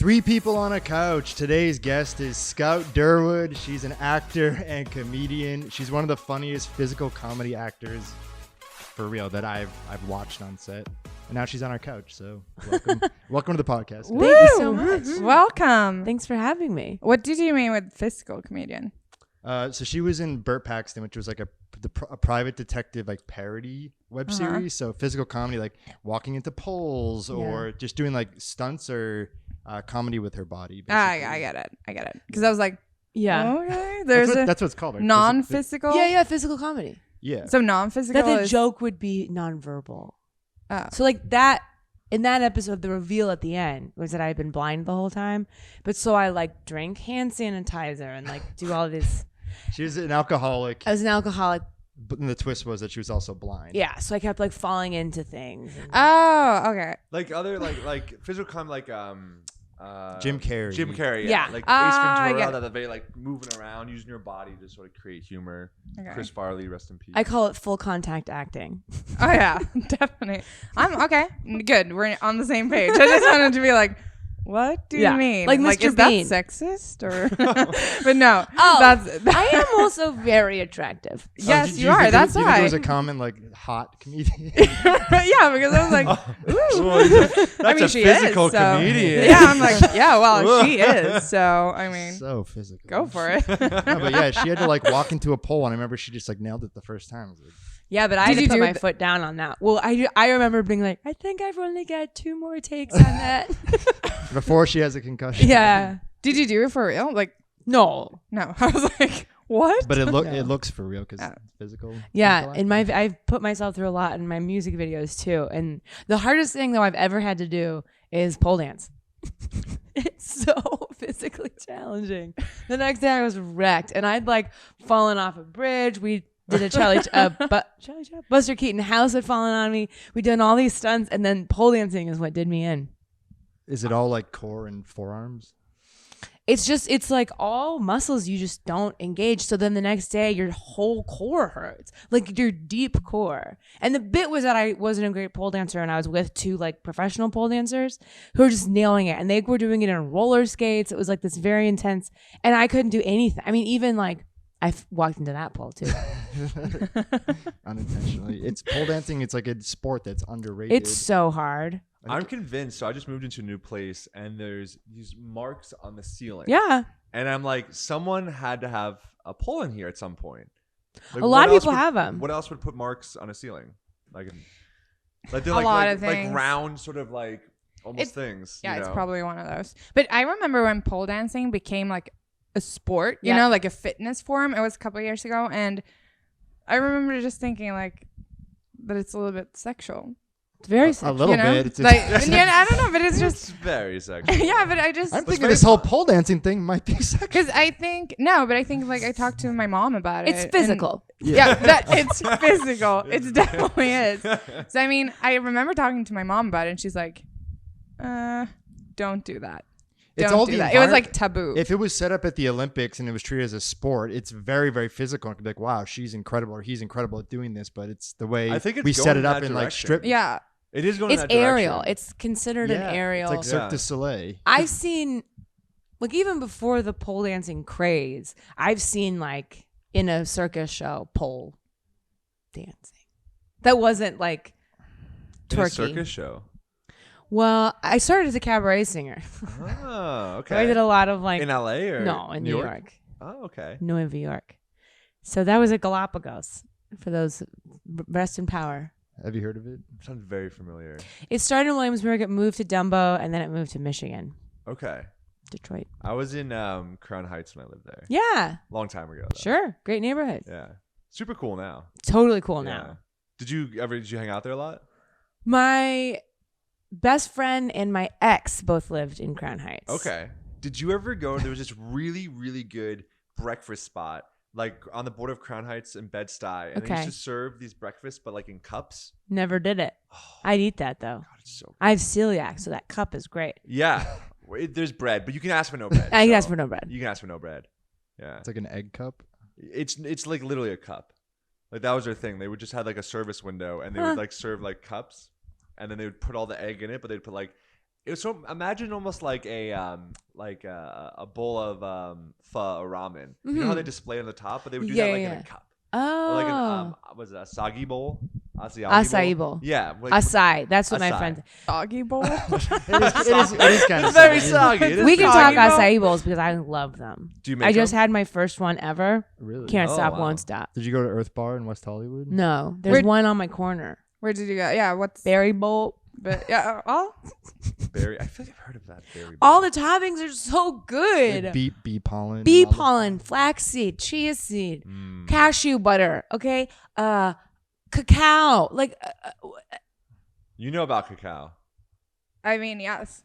Three people on a couch. Today's guest is Scout Durwood. She's an actor and comedian. She's one of the funniest physical comedy actors, for real, that I've watched on set. And now she's on our couch. So welcome, welcome to the podcast. Thank you so much. Welcome. Thanks for having me. What did you mean with physical comedian? So she was in Burt Paxton, which was like a private detective like parody web series. So physical comedy, like walking into poles or just doing like stunts or comedy with her body. I get it. Because I was like, okay, that's what it's called. Right? Non-physical. Yeah, physical comedy. Yeah. So non-physical. That the joke would be nonverbal. Oh. So like that in that episode, the reveal at the end was that I had been blind the whole time, but so I like drank hand sanitizer and like do all this. She was an alcoholic. I was an alcoholic. But the twist was that she was also blind. Yeah, so I kept like falling into things. Oh, okay. Like other like physical comedy, like Jim Carrey. Jim Carrey, Yeah. like I Ace get Ventura, that they're like moving around, using your body to sort of create humor. Okay. Chris Farley, rest in peace. I call it full contact acting. Oh yeah, definitely. I'm okay. Good. We're on the same page. I just wanted to be like, what do you mean? Like Mr. is Bean. that sexist or? But no. Oh, I am also very attractive. Yes, did you are. That's do you think why. it was a common like hot comedian? Yeah, because I was like, ooh. That's I mean, a she physical is, so. comedian. Yeah, I'm like, yeah, well, she is. So I mean, So physical. go for it. No, but yeah, she had to like walk into a pole, and I remember she just like nailed it the first time. I was like, Yeah, but I Did had you to put do my th- foot down on that. Well, I remember being like, I think I've only got 2 more takes on that. before she has a concussion. Yeah. Did you do it for real? Like, No. no. I was like, what? But it No. looks for real because it's physical. Yeah, physical and I've put myself through a lot in my music videos too. And the hardest thing though I've ever had to do is pole dance. It's so physically challenging. The next day I was wrecked, and I'd like fallen off a bridge. We did a Charlie Buster Keaton house had fallen on me. We done all these stunts, and then pole dancing is what did me in. Is it all like core and forearms? It's like all muscles you just don't engage. So then the next day your whole core hurts, like your deep core. And the bit was that I wasn't a great pole dancer, and I was with 2 like professional pole dancers who were just nailing it, and they were doing it on roller skates. It was like this very intense, and I couldn't do anything. I mean, even like walked into that pole too. Unintentionally. It's pole dancing. It's like a sport that's underrated. It's so hard. I'm convinced. So I just moved into a new place, and there's these marks on the ceiling. Yeah. And I'm like, someone had to have a pole in here at some point. Like, A lot of what else people would- have them. What else would put marks on a ceiling? Like they're A like, lot like, of like things. round, sort of like almost It's- things. Yeah, you it's know? probably one of those. But I remember when pole dancing became like a sport, you Yeah. know, like a fitness form. It was a couple of years ago. And I remember just thinking like that it's a little bit sexual. It's very a sexual. little you know? bit. It's Like, yeah, I don't know, but it's It's just, very sexual. yeah, but I just, I'm thinking very this whole fun. pole dancing thing might be sexual. because I think, no, but I think like I talked to my mom about it. It's and- physical. Yeah, that it's physical. It definitely is. So I mean, I remember talking to my mom about it, and she's like, don't do that. It's Don't all do the that. It was like environment. taboo. If it was set up at the Olympics and it was treated as a sport, it's very, very physical. It could be like, wow, she's incredible or he's incredible at doing this, but it's the way I think it's we set going it up that in like direction. strip. Yeah. It is going It's in that direction. aerial. It's considered an aerial. It's like Cirque Yeah. du Soleil. I've seen, like, even before the pole dancing craze, I've seen, like, in a circus show, pole dancing. That wasn't, like, In a twerking. circus show. Well, I started as a cabaret singer. Oh, okay. So I did a lot of, like, in LA or no, in New York. Oh, okay. No, in New York. So that was at Galapagos, for those rest in power. Have you heard of it? Sounds very familiar. It started in Williamsburg, it moved to Dumbo, and then it moved to Michigan, Okay. Detroit. I was in Crown Heights when I lived there. Yeah, Long time ago. Though. sure. Great neighborhood. Yeah. Super cool now. Totally cool Yeah. now. Did you hang out there a lot? My best friend and my ex both lived in Crown Heights. Okay. Did you ever go? There was this really, really good breakfast spot, like on the border of Crown Heights and Bed-Stuy, and they Okay. used to serve these breakfasts, but like in cups. Never did it. I'd eat that though. God, it's so. I have celiac, so that cup is great. Yeah. There's bread, but you can ask for no bread. I can ask so for no bread. You can ask for no bread. Yeah. It's like an egg cup. It's like literally a cup. Like that was their thing. They would just have like a service window, and they would like serve like cups, and then they would put all the egg in it, but they'd put like It was so imagine almost like a bowl of pho or ramen. You know how they display on the top, but they would do that like in a cup. Oh, Or like an was it acai bowl? Acai bowl. Yeah, like, Acai. That's what my acai. friend. Doggy bowl. It is kind of very soggy. It is We can talk Soggy bowl? acai bowls because I love them. Do you make I just them? had my first one ever. Really? Can't Oh, stop, wow. won't stop. Did you go to Earth Bar in West Hollywood? No, there's Where- one on my corner. Where did you go? Yeah, what's Berry bowl. but yeah, all berry. I feel like I've heard of that berry. All the toppings are so good. Like bee pollen. and Bee all the- pollen, flaxseed, chia seed, Mm. cashew butter. Okay, cacao. Like You know about cacao. I mean, yes.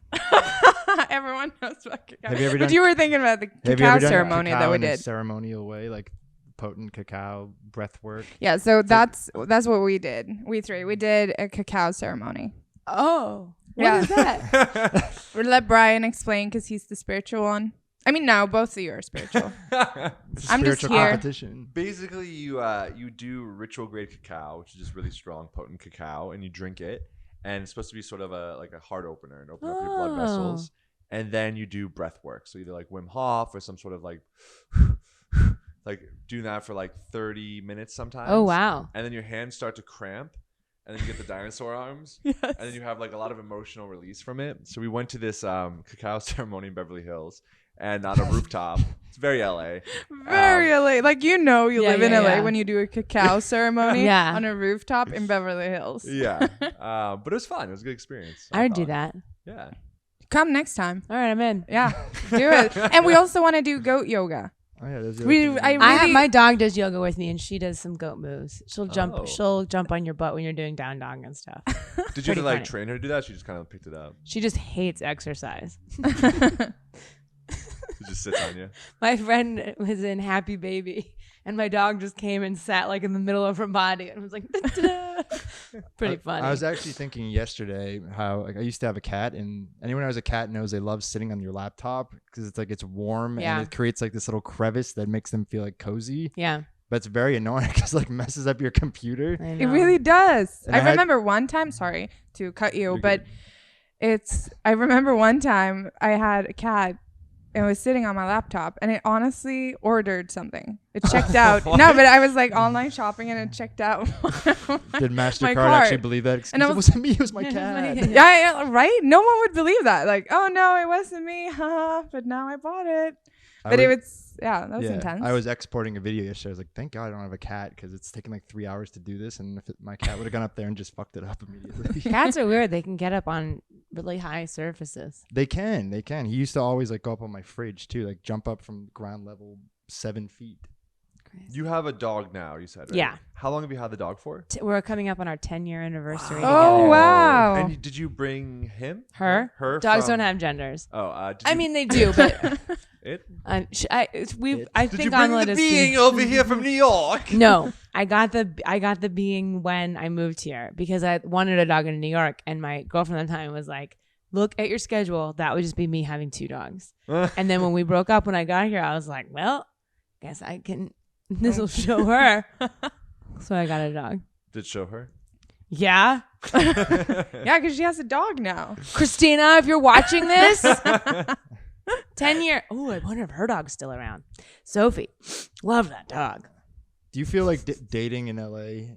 Everyone knows about cacao. Have you ever But done- you were thinking about the Have you cacao ever done ceremony cacao that we in a did. ceremonial way, like potent cacao breath work? Yeah, so that's what we did. We did a cacao ceremony. oh, Yeah. what is that? We'll let Brian explain because he's the spiritual one. I mean, no, both of you are spiritual. It's a I'm just spiritual here. competition. Basically, you do ritual grade cacao, which is just really strong, potent cacao, and you drink it. And it's supposed to be sort of like a heart opener and open up your blood vessels. And then you do breath work, so either like Wim Hof or some sort of like doing that for like 30 minutes sometimes. Oh wow. And then your hands start to cramp, and then you get the dinosaur arms. And then you have like a lot of emotional release from it. So we went to this cacao ceremony in Beverly Hills, and on a rooftop. It's very LA. Very LA. Like, you Yeah, live in yeah, LA yeah. when you do a cacao ceremony Yeah. on a rooftop in Beverly Hills. Yeah, but it was fun. It was a good experience. I would do thought. that. Yeah. Come next time. All right, I'm in. Yeah, do it. And we also want to do goat yoga. Oh yeah, there's I have my dog does yoga with me, and she does some goat moves. She'll jump. Oh. She'll jump on your butt when you're doing down dog and stuff. Did you have Pretty to like funny. train her to do that? She just kind of picked it up. She just hates exercise. She just sits on you. My friend was in Happy Baby, and my dog just came and sat like in the middle of her body, and was like, "Da-da." Pretty funny. I was actually thinking yesterday how like I used to have a cat, and anyone who has a cat knows they love sitting on your laptop because it's warm Yeah. and it creates like this little crevice that makes them feel like cozy. yeah, But it's very annoying because like messes up your computer. I It know. really does. And I I had- remember one time, sorry to cut you, You're but good. I remember one time I had a cat and it was sitting on my laptop and it honestly ordered something. It checked out. No, but I was like online shopping and it checked out. Did My MasterCard card. actually believe that? Excuse And I it was- wasn't me, it was my cat. Yeah, right? No one would believe that. Like, oh no, it wasn't me. Haha, but now I bought it. I But it would- was, yeah, that was yeah, intense. I was exporting a video yesterday. I was like, thank God I don't have a cat because it's taking like 3 hours to do this. And if my cat would have gone up there and just fucked it up immediately. Cats are weird. They can get up on really high surfaces. They can. He used to always like go up on my fridge too, like jump up from ground level 7 feet. You have a dog now, you said, right? Yeah. How long have you had the dog for? We're coming up on our 10-year anniversary. Oh, together. wow. And did you bring him? Her? Her? Dogs from- don't have genders. Oh, I mean, they do, but it? I Did think you on bring the Lettuce being over here from New York? No, I got the being when I moved here because I wanted a dog in New York, and my girlfriend at the time was like, "Look at your schedule. That would just be me having 2 dogs." And then when we broke up, when I got here, I was like, "Well, guess I can. This will show her." So I got a dog. Did show her? Yeah, Yeah, because she has a dog now. Christina, if you're watching this, 10-year. Oh, I wonder if her dog's still around. Sophie, love that dog. Do you feel like dating in LA?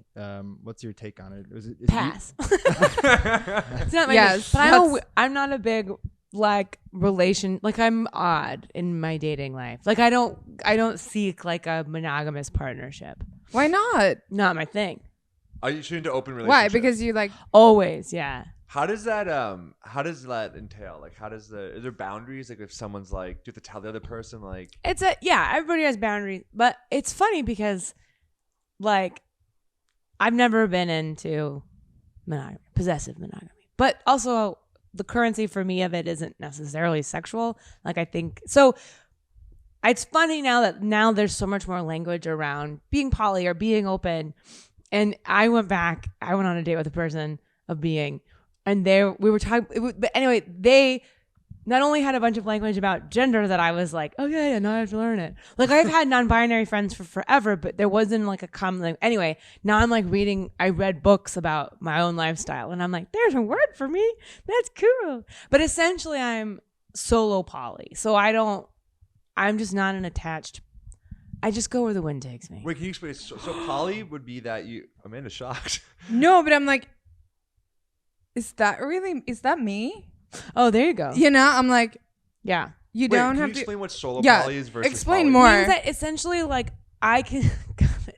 What's your take on it? Is it Pass. It's not my Yes, thing. But that's- I'm not a big I'm odd in my dating life. Like I don't seek like a monogamous partnership. Why not? Not my thing. Are you into open Why? relationships? Because you like, Always, yeah. How does that entail? Like, are there boundaries? Like, if someone's like, do you have to tell the other person, like, Everybody has boundaries, but it's funny because like I've never been into possessive monogamy. But also the currency for me of it isn't necessarily sexual. Like I think so. It's funny now there's so much more language around being poly or being open. And I went on a date with a person of being, and we were talking. But anyway, not only had a bunch of language about gender that I was like, oh yeah, now I have to learn it. Like I've had non-binary friends for forever, but there wasn't like a common language. Anyway, now I'm like I read books about my own lifestyle and I'm like, there's a word for me. That's cool. But essentially I'm solo poly. So I'm just not an attached. I just go where the wind takes me. Wait, can you explain? So poly would be that Amanda's shocked. No, but I'm like, is that me? Oh, there you go. You know, I'm like, Yeah. you Wait, don't can have you to explain what solo Yeah, poly is versus explain poly? more. Means that essentially like I can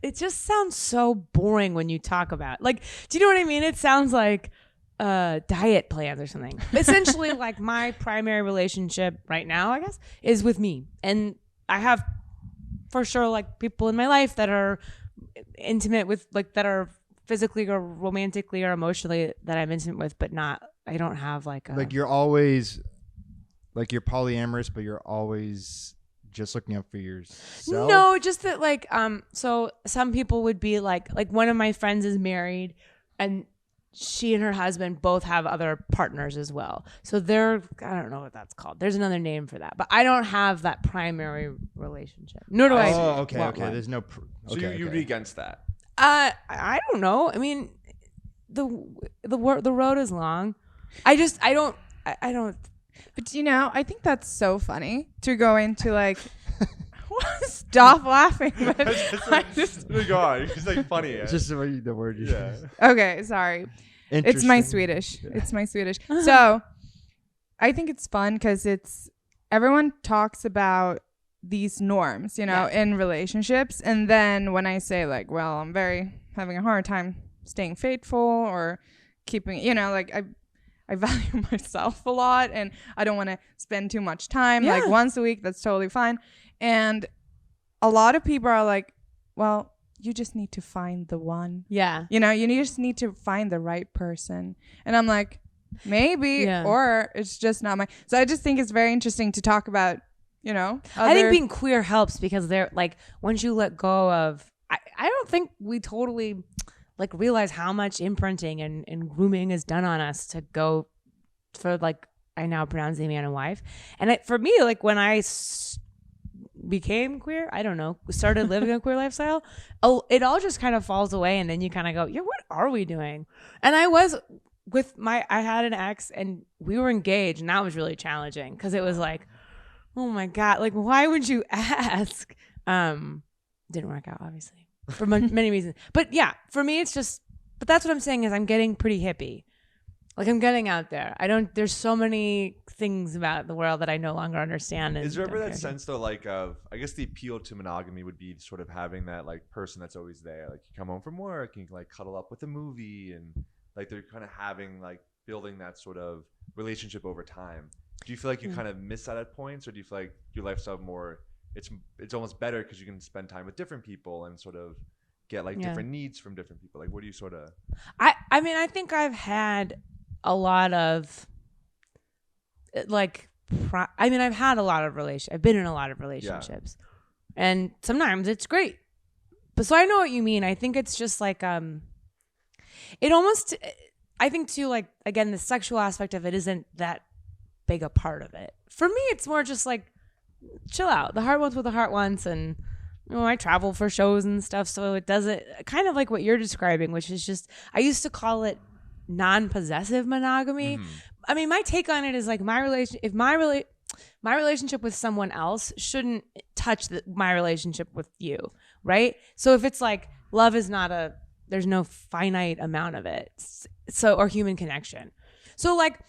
it just sounds so boring when you talk about like, do you know what I mean? It sounds like diet plans or something. Essentially like my primary relationship right now, I guess, is with me. And I have for sure like people in my life that are intimate with, like that are physically or romantically or emotionally that I'm intimate with, but I don't have like you're always like you're polyamorous, but you're always just looking out for yourself. No, just that like so some people would be like one of my friends is married and she and her husband both have other partners as well. So I don't know what that's called. There's another name for that. But I don't have that primary relationship. Nor do I. Oh, okay, want okay. one. There's no. So you'd be against that? I don't know. I mean, the road is long. I don't. But you know, I think that's so funny to go into like stop laughing. But I just Go on. It's like funny. It's just the word you use. okay, sorry. It's my Swedish. It's my Swedish. So I think it's fun because everyone talks about these norms, you know, in relationships. And then when I say like, well, I'm having a hard time staying faithful or keeping, you know, like I value myself a lot and I don't want to spend too much time. Yeah. Like once a week, that's totally fine. And a lot of people are like, well, you just need to find the one. Yeah. You know, you just need to find the right person. And I'm like, maybe, or it's just not so I just think it's very interesting to talk about, you know. I think being queer helps because they're like, once you let go of, I don't think we totally like realize how much imprinting and grooming is done on us to go for like, I now pronounce a man and wife. And for me, like when I became queer, I don't know, started living a queer lifestyle, it all just kind of falls away. And then you kind of go, yeah, what are we doing? And I was I had an ex and we were engaged and that was really challenging because it was like, oh my God, like, why would you ask? Didn't work out, obviously, for many reasons. But yeah, for me, it's just, but that's what I'm saying is I'm getting pretty hippie. Like I'm getting out there. There's so many things about the world that I no longer understand. Is there ever that sense though, like of, I guess the appeal to monogamy would be sort of having that like person that's always there. Like you come home from work and you can like cuddle up with a movie and like they're kind of having like building that sort of relationship over time. Do you feel like you kind of miss that at points, or do you feel like your lifestyle more, it's almost better because you can spend time with different people and sort of get like different needs from different people? Like what do you sort of... I mean, I think I've had a lot of like, I've had a lot of I've been in a lot of relationships and sometimes it's great. But so I know what you mean. I think it's just like, it almost, I think too, like, again, the sexual aspect of it isn't that big a part of it. For me, it's more just like, chill out. The heart wants what the heart wants. And, you know, I travel for shows and stuff. So it doesn't, kind of like what you're describing, which is just, I used to call it non-possessive monogamy. I mean, my take on it is like my relationship with someone else shouldn't touch my relationship with you, right? So if it's like love is not there's no finite amount of it, so, or human connection. So like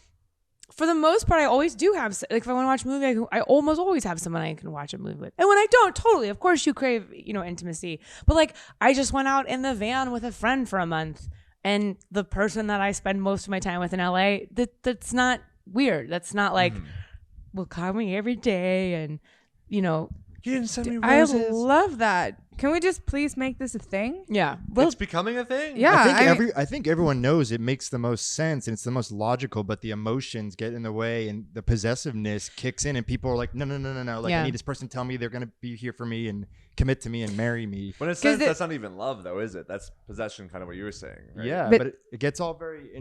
for the most part, I always do have, like if I want to watch a movie, I almost always have someone I can watch a movie with. And when I don't, totally, of course you crave, you know, intimacy. But like I just went out in the van with a friend for a month. And the person that I spend most of my time with in LA, that's not weird. That's not like, will call me every day and, you know. You didn't send me roses. I love that. Can we just please make this a thing? Yeah. Well, it's becoming a thing. Yeah. I think everyone knows it makes the most sense and it's the most logical, but the emotions get in the way and the possessiveness kicks in and people are like, no. Like I need this person to tell me they're going to be here for me and commit to me and marry me. But in a sense, that's not even love though, is it? That's possession, kind of what you were saying, right? Yeah, but it gets all very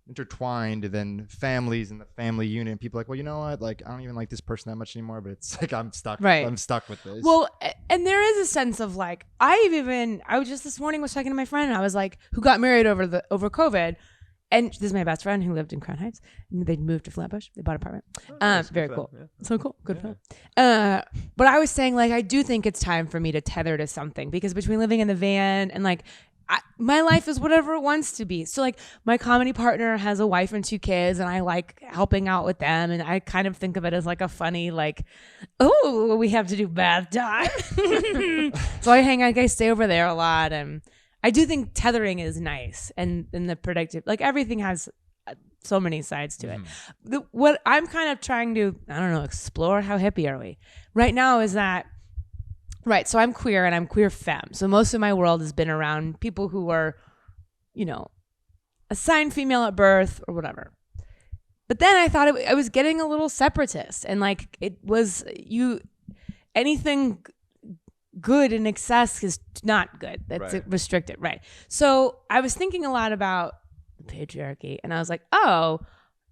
intertwined, and then families and the family unit. And people are like, well, you know what? Like, I don't even like this person that much anymore, but it's like I'm stuck. Right. I'm stuck with this. Well, and there is a sense of like, I was just this morning was talking to my friend, and I was like, who got married over COVID. And this is my best friend who lived in Crown Heights. They moved to Flatbush. They bought an apartment. Very cool. Yeah. So cool. Good for them. But I was saying, like, I do think it's time for me to tether to something, because between living in the van and like, my life is whatever it wants to be. So like, my comedy partner has a wife and 2 kids, and I like helping out with them. And I kind of think of it as like a funny, like, oh, we have to do bath time. So I stay over there a lot. And I do think tethering is nice, and the predictive, like, everything has so many sides to it. What I'm kind of trying to, I don't know, explore, how hippie are we right now, is that, right, so I'm queer and I'm queer femme. So most of my world has been around people who are, you know, assigned female at birth or whatever. But then I thought I was getting a little separatist, and like, it was anything good in excess is not good. That's Right. restricted. Right. So I was thinking a lot about the patriarchy, and I was like, oh,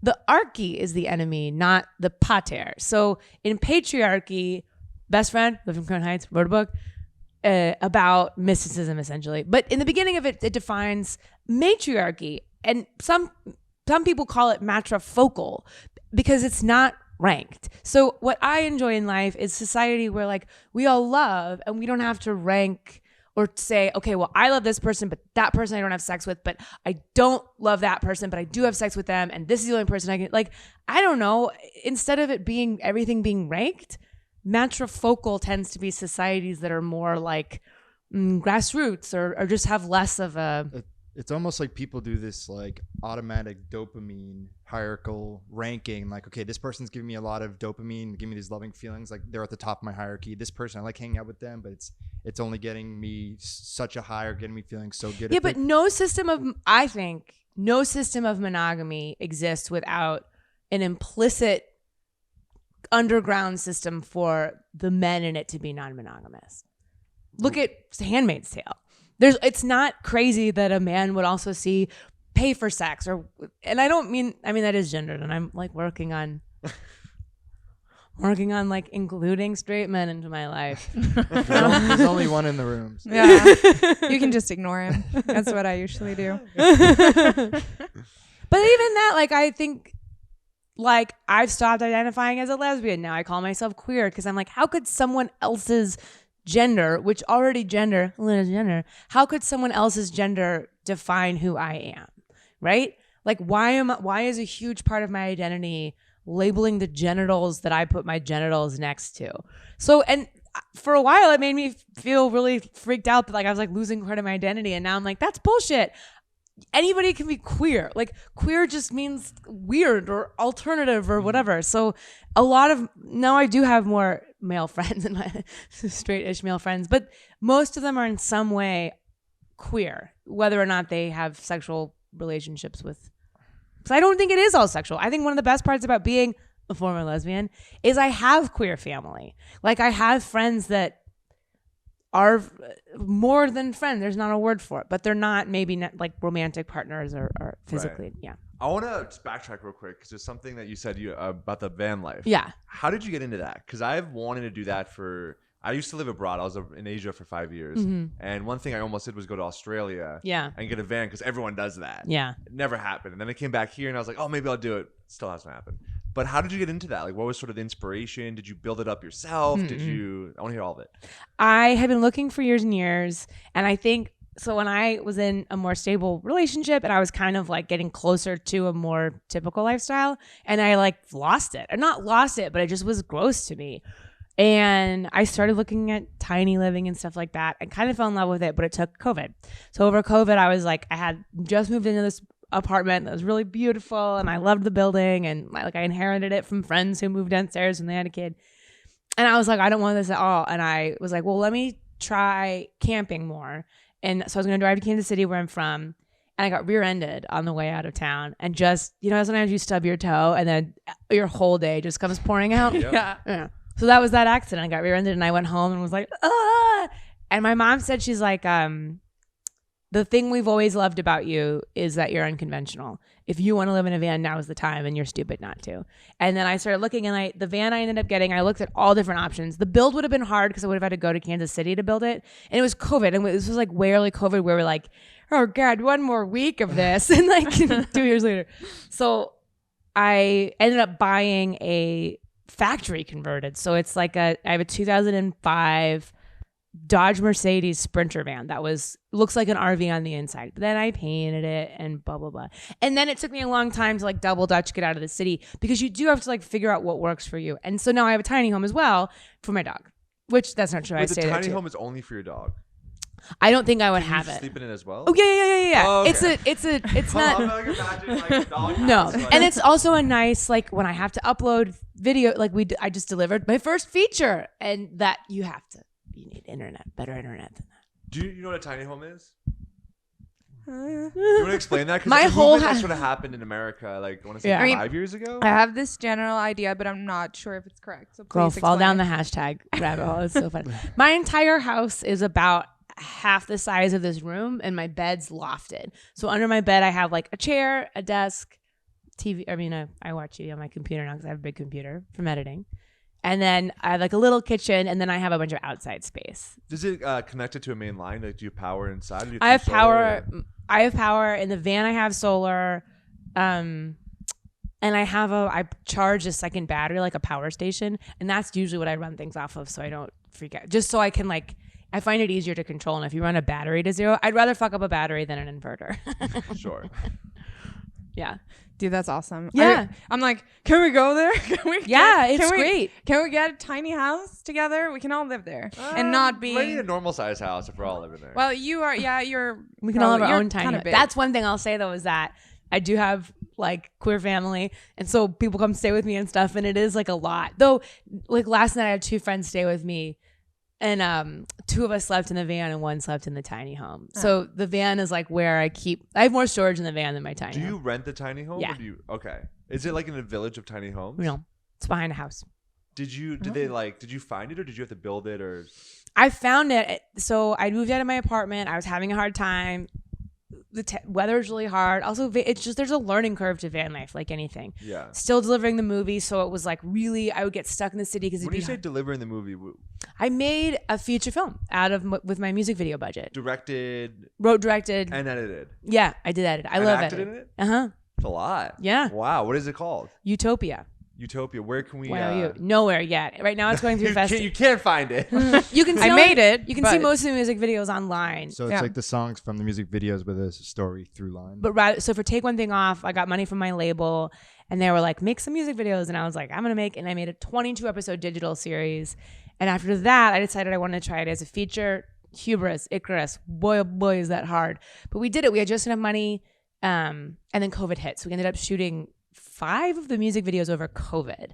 the archy is the enemy, not the pater. So in patriarchy, best friend, lived in Crown Heights, wrote a book about mysticism, essentially. But in the beginning of it, it defines matriarchy. And some people call it matrifocal, because it's not ranked. So what I enjoy in life is society where like we all love, and we don't have to rank or say, okay, well, I love this person, but that person I don't have sex with, but I don't love that person, but I do have sex with them, and this is the only person I can, like, I don't know. Instead of it being everything being ranked, matrifocal tends to be societies that are more like grassroots, or just have less of a. It's almost like people do this like automatic dopamine hierarchical ranking. Like, okay, this person's giving me a lot of dopamine, giving me these loving feelings. Like, they're at the top of my hierarchy. This person, I like hanging out with them, but it's only getting me such a high, or getting me feeling so good. Yeah, but I think no system of monogamy exists without an implicit underground system for the men in it to be non-monogamous. Look at Handmaid's Tale. It's not crazy that a man would also pay for sex, and I mean that is gendered, and I'm like working on like including straight men into my life. There's only one in the room. So. Yeah, you can just ignore him. That's what I usually do. But even that, like, I think, like, I've stopped identifying as a lesbian now. I call myself queer, because I'm like, how could someone else's gender, which already gender, how could someone else's gender define who I am, right? Like, why is a huge part of my identity labeling the genitals that I put my genitals next to? So, and for a while, it made me feel really freaked out that, like, I was like losing part of my identity, and now I'm like, that's bullshit. Anybody can be queer. Like, queer just means weird or alternative or whatever. So now I do have more male friends and my straight-ish male friends, but most of them are in some way queer, whether or not they have sexual relationships with. Because I don't think it is all sexual. I think one of the best parts about being a former lesbian is I have queer family. Like, I have friends that are more than friends. There's not a word for it, but they're not like romantic partners or physically. Right. Yeah. I want to just backtrack real quick, because there's something that you said about the van life. Yeah. How did you get into that? Because I've wanted to do that I used to live abroad. I was in Asia for 5 years. Mm-hmm. And one thing I almost did was go to Australia and get a van, because everyone does that. Yeah. It never happened. And then I came back here and I was like, oh, maybe I'll do it. Still hasn't happened. But how did you get into that? Like, what was sort of the inspiration? Did you build it up yourself? Mm-hmm. I want to hear all of it. I had been looking for years and years. And I think, so when I was in a more stable relationship and I was kind of like getting closer to a more typical lifestyle, and I like lost it. Or not lost it, but it just was gross to me. And I started looking at tiny living and stuff like that, and kind of fell in love with it, but it took COVID. So over COVID, I was like, I had just moved into this apartment that was really beautiful, and I loved the building, and I inherited it from friends who moved downstairs when they had a kid. And I was like, I don't want this at all. And I was like, well, let me try camping more. And so I was going to drive to Kansas City, where I'm from, and I got rear-ended on the way out of town. And just, sometimes you stub your toe and then your whole day just comes pouring out. Yeah. So that was that accident. I got rear-ended, and I went home and was like, ah. And my mom said, she's like, the thing we've always loved about you is that you're unconventional. If you want to live in a van, now is the time, and you're stupid not to. And then I started looking, and the van I ended up getting, I looked at all different options. The build would have been hard because I would have had to go to Kansas City to build it. And it was COVID. And this was like way early COVID where we're like, oh God, one more week of this. And like 2 years later. So I ended up buying a factory converted. So it's like I have a 2005 Dodge Mercedes Sprinter van that looks like an RV on the inside. But then I painted it and blah, blah, blah. And then it took me a long time to like double dutch get out of the city because you do have to like figure out what works for you. And so now I have a tiny home as well for my dog, which that's not true. But I the stay there tiny too. home is only for your dog. I don't think I would Can have you it. sleep in it as well? Oh yeah. Oh, okay. It's not. I'm like, imagine like a dog No, house, like- and it's also a nice like when I have to upload video. Like I just delivered my first feature, and that you need internet, better internet than that. Do you know what a tiny home is? Do you want to explain that? Because My the whole movement that ha- sort of happened in America, like I want to say Yeah. I mean, 5 years ago. I have this general idea, but I'm not sure if it's correct. So Girl, please fall down the explain. hashtag rabbit hole. It's so funny. My entire house is about half the size of this room, and my bed's lofted. So under my bed, I have like a chair, a desk, TV. I mean, I watch TV on my computer now because I have a big computer from editing. And then I have like a little kitchen, and then I have a bunch of outside space. Does it connect it to a main line? Like, do you power inside? Do you I have solar power. or- I have power in the van. I have solar, and I charge a second battery, like a power station, and that's usually what I run things off of, so I don't freak out. Just so I can like, I find it easier to control. And if you run a battery to zero, I'd rather fuck up a battery than an inverter. Sure. Yeah. Dude, that's awesome. Yeah. I'm like, can we go there? Can we? It's great. Can we get a tiny house together? We can all live there and not be. We need a normal size house if we're all living there. Well, you are. Yeah, you're. We can all have our you're own tiny. kinda big. That's one thing I'll say though is that I do have like queer family, and so people come stay with me and stuff, and it is like a lot. Though, like last night I had 2 friends stay with me, and 2 of us slept in the van and 1 slept in the tiny home. So the van is like where I have more storage in the van than my tiny do home. you rent the tiny home? Yeah. Or do you? Okay. Is it like in a village of tiny homes? No, it's behind a house. Did they like? Did you find it or did you have to build it or? I found it. So I moved out of my apartment. I was having a hard time. The weather is really hard. Also, it's just there's a learning curve to van life, like anything. Yeah. Still delivering the movie, so it was like really I would get stuck in the city because When you say delivering the movie, I made a feature film with my music video budget. directed Wrote, directed. and edited. Yeah, I did edit. I And love acted editing. in it? Uh-huh. It's a lot. Yeah. Wow. What is it called? Utopia. Utopia. Where can we? Wow, you nowhere yet. Right now it's going through festival. You can't find it. You can see I made it, You can see but- most of the music videos online. So it's Yeah. like the songs from the music videos with a story through line. But so for Take One Thing Off, I got money from my label, and they were like, make some music videos. And I was like, I'm going to make, and I made a 22 episode digital series. And after that, I decided I wanted to try it as a feature. Hubris, Icarus, boy, oh boy, is that hard. But we did it. We had just enough money. And then COVID hit. So we ended up shooting 5 of the music videos over COVID.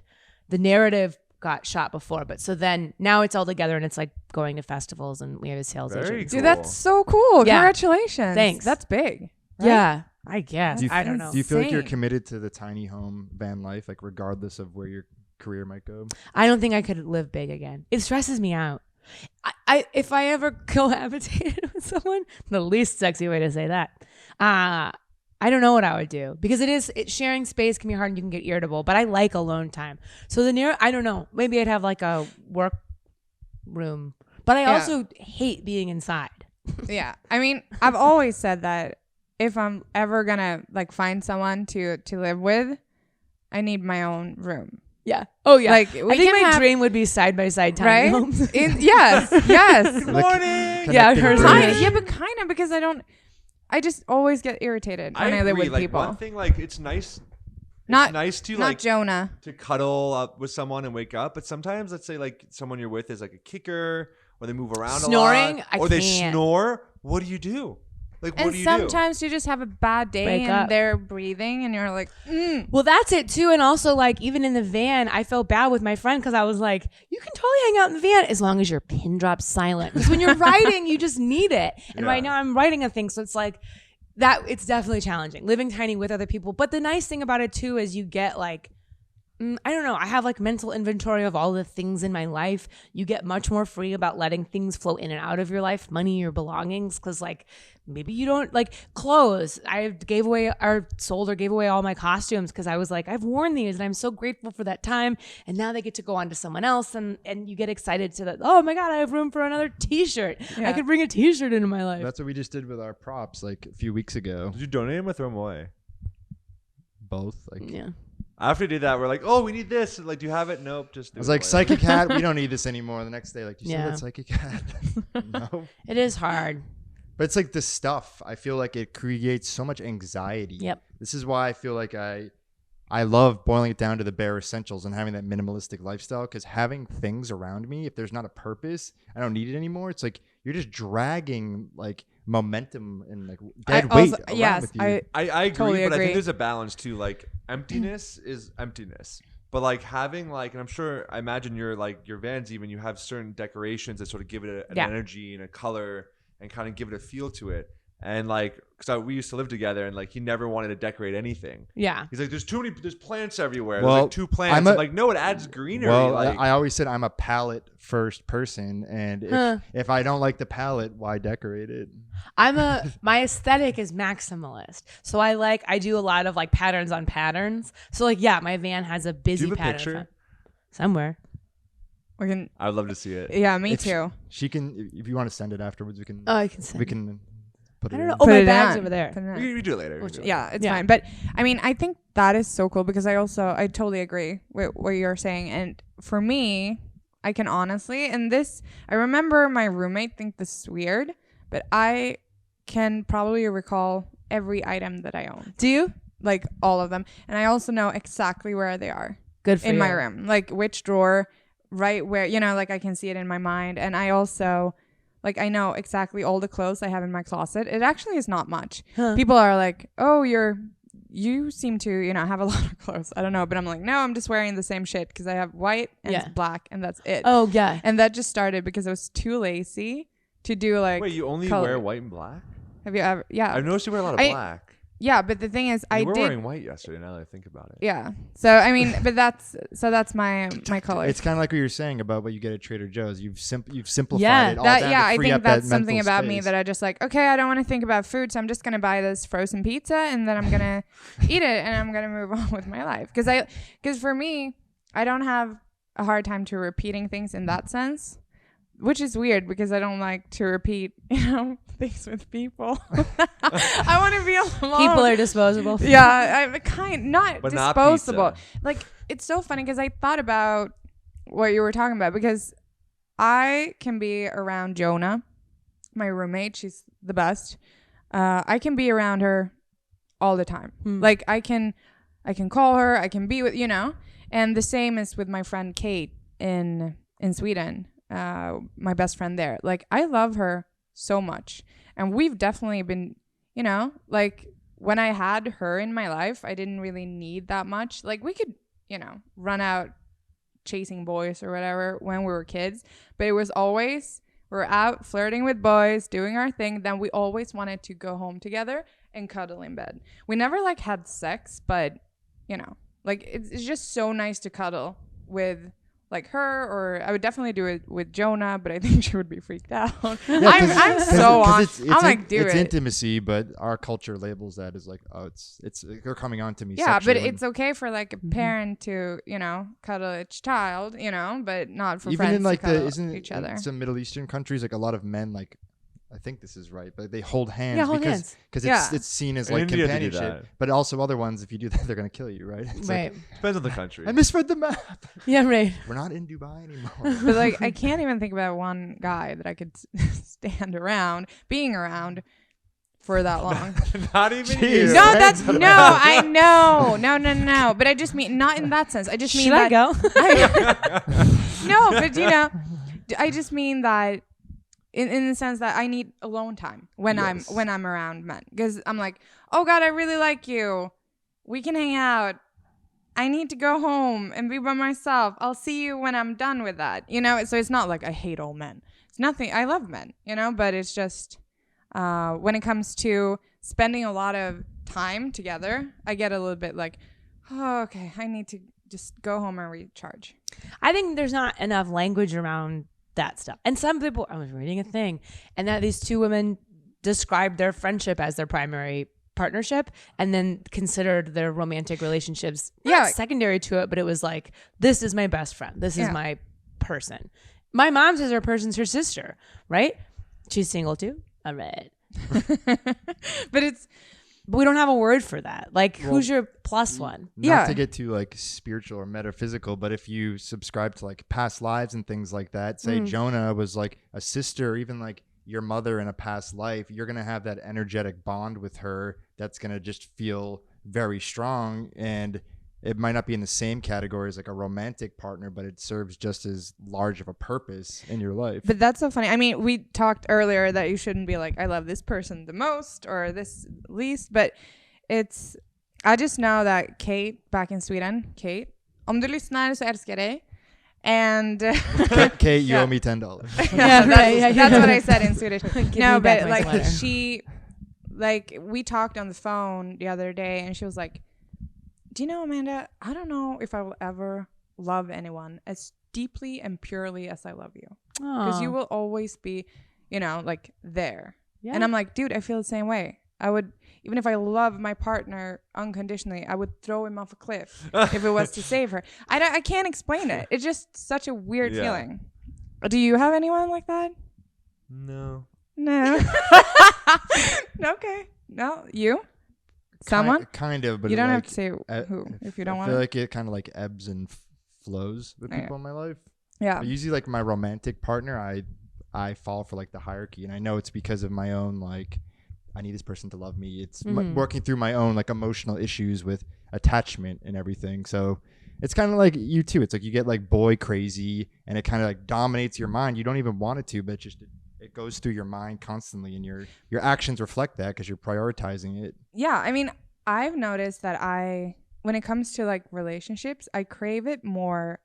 The narrative got shot before, but so then now it's all together and it's like going to festivals and we have a sales Very agent. cool. Dude, that's so cool. Yeah. Congratulations. Thanks. That's big. right? Yeah, I guess. Do you, I don't know. Do you feel like you're Insane. committed to the tiny home van life, like regardless of where your career might go? I don't think I could live big again. It stresses me out. If I ever cohabitated with someone, the least sexy way to say that, I don't know what I would do because sharing space can be hard and you can get irritable, but I like alone time. So I don't know, maybe I'd have like a work room, but I Yeah. also hate being inside. Yeah. I mean, I've always said that if I'm ever gonna like find someone to live with, I need my own room. Yeah. Oh yeah. Like, I we think can my have- dream would be side by side tiny Right? homes. Yes. Yes. Morning. Yeah, hers is- Kind of, yeah, but kind of because I just always get irritated when I live agree. with Like, people. one thing, like it's nice. Not- it's nice to Not like Jonah. to cuddle up with someone and wake up, but sometimes let's say like someone you're with is like a kicker or they move around Snoring? a lot, I or they can't. snore. What do you do? Like, what And do you sometimes you just have a bad day Break and up. they're breathing and you're like, Well, that's it too. And also, like, even in the van, I felt bad with my friend because I was like, you can totally hang out in the van as long as your pin drops silent. Because when you're writing, you just need it. And Yeah. right now I'm writing a thing. So it's like it's definitely challenging living tiny with other people. But the nice thing about it too is you get like, I don't know. I have like mental inventory of all the things in my life. You get much more free about letting things flow in and out of your life, money or belongings, because like maybe you don't like clothes. I gave away or sold or gave away all my costumes because I was like, I've worn these and I'm so grateful for that time. And now they get to go on to someone else, and you get excited to that. Oh my God, I have room for another T-shirt. Yeah. I could bring a T-shirt into my life. That's what we just did with our props like a few weeks ago. Did you donate them or throw them away? Both. Like, Yeah. After we did that, we're like, oh, we need this. Like, do you have it? Nope. Just do I was it like, later. Psychic Hat, we don't need this anymore. The next day, like, do you see Yeah. that Psychic Hat? No. It is hard. But it's like the stuff. I feel like it creates so much anxiety. Yep. This is why I feel like I love boiling it down to the bare essentials and having that minimalistic lifestyle, because having things around me, if there's not a purpose, I don't need it anymore. It's like you're just dragging like momentum and like dead weight around with you. I agree, Totally but I agree. think there's a balance too. Like emptiness is emptiness, but like having like, and I imagine your vans, even you have certain decorations that sort of give it an energy and a color and kind of give it a feel to it. And like, because we used to live together, and like he never wanted to decorate anything. Yeah. He's like, there's plants everywhere. Well, there's like 2 plants. I'm like, no, it adds greenery. Well, like, I always said I'm a palette first person, and if I don't like the palette, why decorate it? My aesthetic is maximalist. So I do a lot of like patterns on patterns. So like, yeah, my van has a busy do you have a pattern. picture? Somewhere. We can. I would love to see it. Yeah, me too. She can, if you want to send it afterwards, we can. Oh, I can send We it. can put it. I don't know. in. Oh, Put my it bag's on. over there. Put it on. We do it later. Which- Yeah, it's Yeah. fine. But I mean, I think that is so cool because I totally agree with what you're saying. And for me, I can honestly, and this, I remember my roommate think this is weird, but I can probably recall every item that I own. Do you? Like all of them. And I also know exactly where they are Good for in you. my room, like which drawer, right where, like I can see it in my mind. And I also, like, I know exactly all the clothes I have in my closet. It actually is not much. Huh. People are like, oh, you seem to, have a lot of clothes. I don't know. But I'm like, no, I'm just wearing the same shit because I have white and black and that's it. Oh, yeah. And that just started because I was too lazy to do like. Wait, you only color. wear white and black? Have you ever? Yeah. I've noticed you wear a lot of I- black. Yeah. But the thing is, You were I did. wearing white yesterday. Now that I think about it. Yeah. So, I mean, but that's my color. It's kind of like what you're saying about what you get at Trader Joe's. You've simplified Yeah, it all down to I free think up that that's something mental about me space. that I just like, okay, I don't want to think about food, so I'm just going to buy this frozen pizza and then I'm going to eat it and I'm going to move on with my life. Because for me, I don't have a hard time to repeating things in that sense, which is weird because I don't like to repeat, things with people. I want to be alone. People are disposable. Yeah, not But not disposable. pizza. Like, it's so funny because I thought about what you were talking about because I can be around Jonah, my roommate. She's the best. I can be around her all the time. Like, I can call her. I can be with, and the same is with my friend Kate in Sweden, my best friend there. Like, I love her so much. And we've definitely been, like when I had her in my life, I didn't really need that much. Like we could, run out chasing boys or whatever when we were kids, but it was always we're out flirting with boys, doing our thing. Then we always wanted to go home together and cuddle in bed. We never like had sex, but like it's just so nice to cuddle with like her, or I would definitely do it with Jonah, but I think she would be freaked out. Yeah, I'm so on. I'm like, do it's it. intimacy, but our culture labels that as like, oh, it's they're coming on to me. Yeah, but sexually it's okay for like a parent to, cuddle its child, but not for even friends in like to cuddle isn't each in other. some Middle Eastern countries, like a lot of men, like I think this is right, but they hold hands Yeah, hold because hands. because Yeah. it's seen as In like India they do companionship. that. But also other ones, if you do that, they're gonna kill you, right? It's Right. Depends on the country. Like, I misread the map. Yeah, right. We're not in Dubai anymore. But like, I can't even think about one guy that I could stand around, being around for that long. Not even Jeez. you. No, I know. No. But I just mean, not in that sense. I just mean Should I that. go? No, but I just mean that in the sense that I need alone time when Yes. I'm around men, because I'm like, oh God, I really like you. We can hang out. I need to go home and be by myself. I'll see you when I'm done with that. So it's not like I hate all men. It's nothing. I love men, but it's just when it comes to spending a lot of time together, I get a little bit like, oh, okay, I need to just go home and recharge. I think there's not enough language around that stuff. And some people, I was reading a thing, and that these two women described their friendship as their primary partnership, and then considered their romantic relationships not secondary to it, but it was like, this is my best friend. This is my person. My mom says her person's her sister, right? She's single too. All right. But we don't have a word for that. Like, who's your plus one? Not to get too like spiritual or metaphysical, but if you subscribe to like past lives and things like that, say Jonah was like a sister, or even like your mother in a past life, you're going to have that energetic bond with her that's going to just feel very strong. And it might not be in the same category as like a romantic partner, but it serves just as large of a purpose in your life. But that's so funny. I mean, we talked earlier that you shouldn't be like, I love this person the most or this least, but I just know that Kate back in Sweden, Kate, om du lyssnar så älskar dig. And Kate, you owe me $10. That's what I said in Swedish. No, but like sweater. we talked on the phone the other day, and she was like, do you know, Amanda, I don't know if I will ever love anyone as deeply and purely as I love you, because you will always be, like there. And I'm like, dude, I feel the same way. I would, even if I love my partner unconditionally, I would throw him off a cliff if it was to save her. I can't explain it. It's just such a weird feeling. Do you have anyone like that? No. Okay. No, you? Someone? Kind of, but you don't like, have to say who if you don't want I feel like it kind of like ebbs and flows with people in my life. Yeah. But usually like my romantic partner, I fall for like the hierarchy, and I know it's because of my own like, I need this person to love me. It's working through my own like emotional issues with attachment and everything. So it's kind of like you too. It's like you get like boy crazy, and it kind of like dominates your mind. You don't even want it to, but it goes through your mind constantly, and your actions reflect that because you're prioritizing it. Yeah. I mean, I've noticed that when it comes to like relationships, I crave it more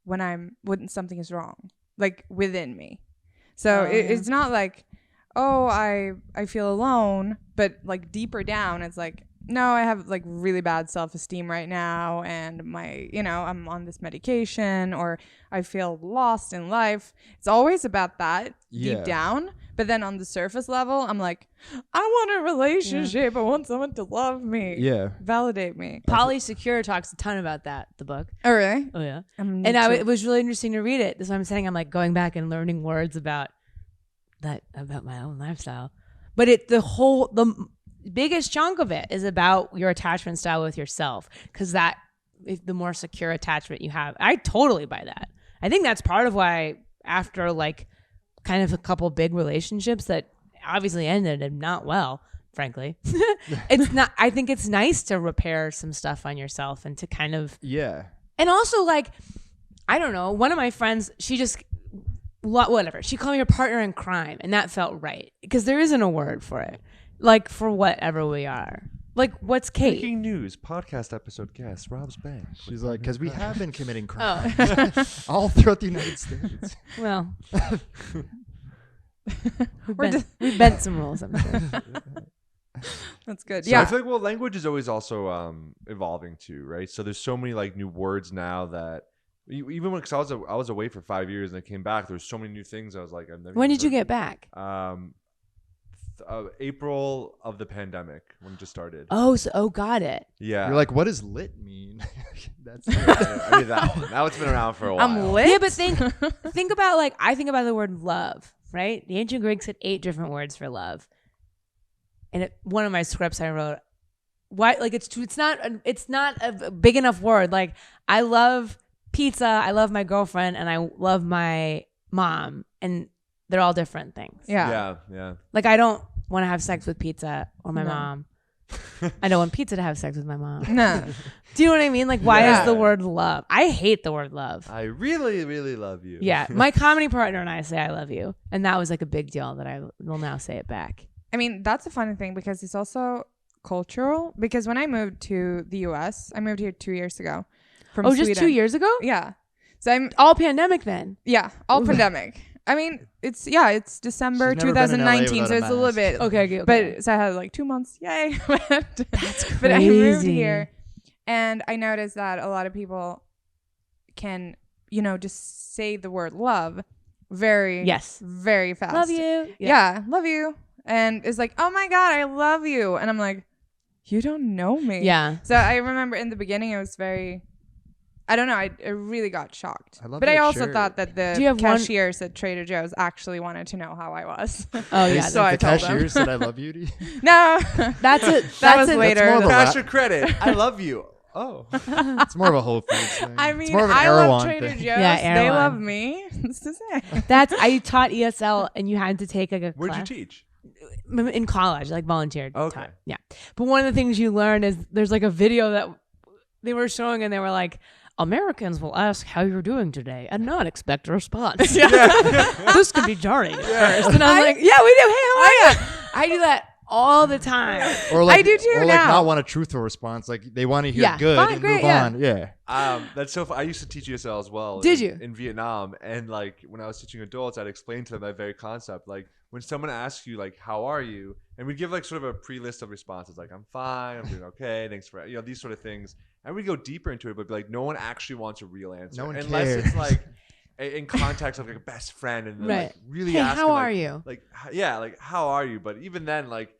when something is wrong, like within me. So it's not like, oh, I feel alone, but like deeper down, it's like, no, I have like really bad self-esteem right now, and I'm on this medication, or I feel lost in life. It's always about that deep down. But then on the surface level, I'm like, I want a relationship. I want someone to love me. Yeah. Validate me. Polysecure talks a ton about that, the book. Oh, really? Oh, yeah. It was really interesting to read it. That's what I'm saying. I'm like going back and learning words about my own lifestyle. But the biggest chunk of it is about your attachment style with yourself, because the more secure attachment you have, I totally buy that. I think that's part of why after like kind of a couple big relationships that obviously ended and not well, frankly, I think it's nice to repair some stuff on yourself and to kind of and also like, I don't know, one of my friends, she just whatever, she called me her partner in crime, and that felt right because there isn't a word for it. Like, for whatever we are. Like, what's Kate? Breaking news, podcast episode guest, Rob's back. She's like, because we have been committing crimes all throughout the United States. Well, we've bent some rules, I'm sure. That's good. So I feel like, language is always also evolving too, right? So there's so many like new words now that even when, cause I was away for 5 years and I came back, there was so many new things. I was like, I've never. When did you get back? April of the pandemic when it just started. Got it. Yeah. You're like, what does lit mean? That's I mean that one. Now it's been around for a while. I'm lit. Yeah, but think about like, I think about the word love, right? The ancient Greeks had 8 different words for love. And one of my scripts I wrote, why, like it's not a big enough word. Like, I love pizza, I love my girlfriend, and I love my mom, and they're all different things. Yeah. Like, I don't want to have sex with pizza or my mom. I don't want pizza to have sex with my mom. No. Do you know what I mean? Like, why is the word love? I hate the word love. I really, really love you. Yeah. My comedy partner and I say I love you. And that was like a big deal that I will now say it back. I mean, that's a funny thing because it's also cultural. Because when I moved to the US, I moved here 2 years ago from Sweden. Just 2 years ago? Yeah. So I'm all pandemic then. Yeah, all pandemic. I mean, it's December 2019, so it's a little bit okay. But so I had like 2 months, yay! That's crazy. But I moved here, and I noticed that a lot of people can, just say the word love very fast. Love you. Yeah, love you. And it's like, oh my God, I love you. And I'm like, you don't know me. Yeah. So I remember in the beginning, it was very, I don't know, I really got shocked. But I also thought that the cashiers at Trader Joe's actually wanted to know how I was. Oh, yeah. So I told them. The cashiers said I love you to you? No. That's it. That was later. Cash your credit. I love you. Oh. It's more of a Whole Foods thing. I mean, it's more of an I Erewhon love Trader thing. Joe's. Yeah, they Erewhon. love me. What's to say? I taught ESL, and you had to take like a Where'd class. you teach? In college, like volunteered. Okay. Taught. Yeah. But one of the things you learn is there's like a video that they were showing, and they were like, Americans will ask how you're doing today and not expect a response. This could be jarring at first. And I'm like, yeah, we do. Hey, how are you? I do that all the time. Or like, I do too or now. like not want a truthful response. Like they want to hear Yeah. good Fine, and great, move yeah. on. Yeah. That's so fun. I used to teach ESL as well. Did you? In Vietnam. And like when I was teaching adults, I'd explain to them that very concept. Like when someone asks you like, how are you? And we'd give like sort of a pre-list of responses like, I'm fine, I'm doing okay, thanks for, these sort of things. And we'd go deeper into it, but be like, no one actually wants a real answer. No one unless cares. it's like in context of like a best friend and Right. like really Hey, asking, how like, are you? Like, like, how are you? But even then, like,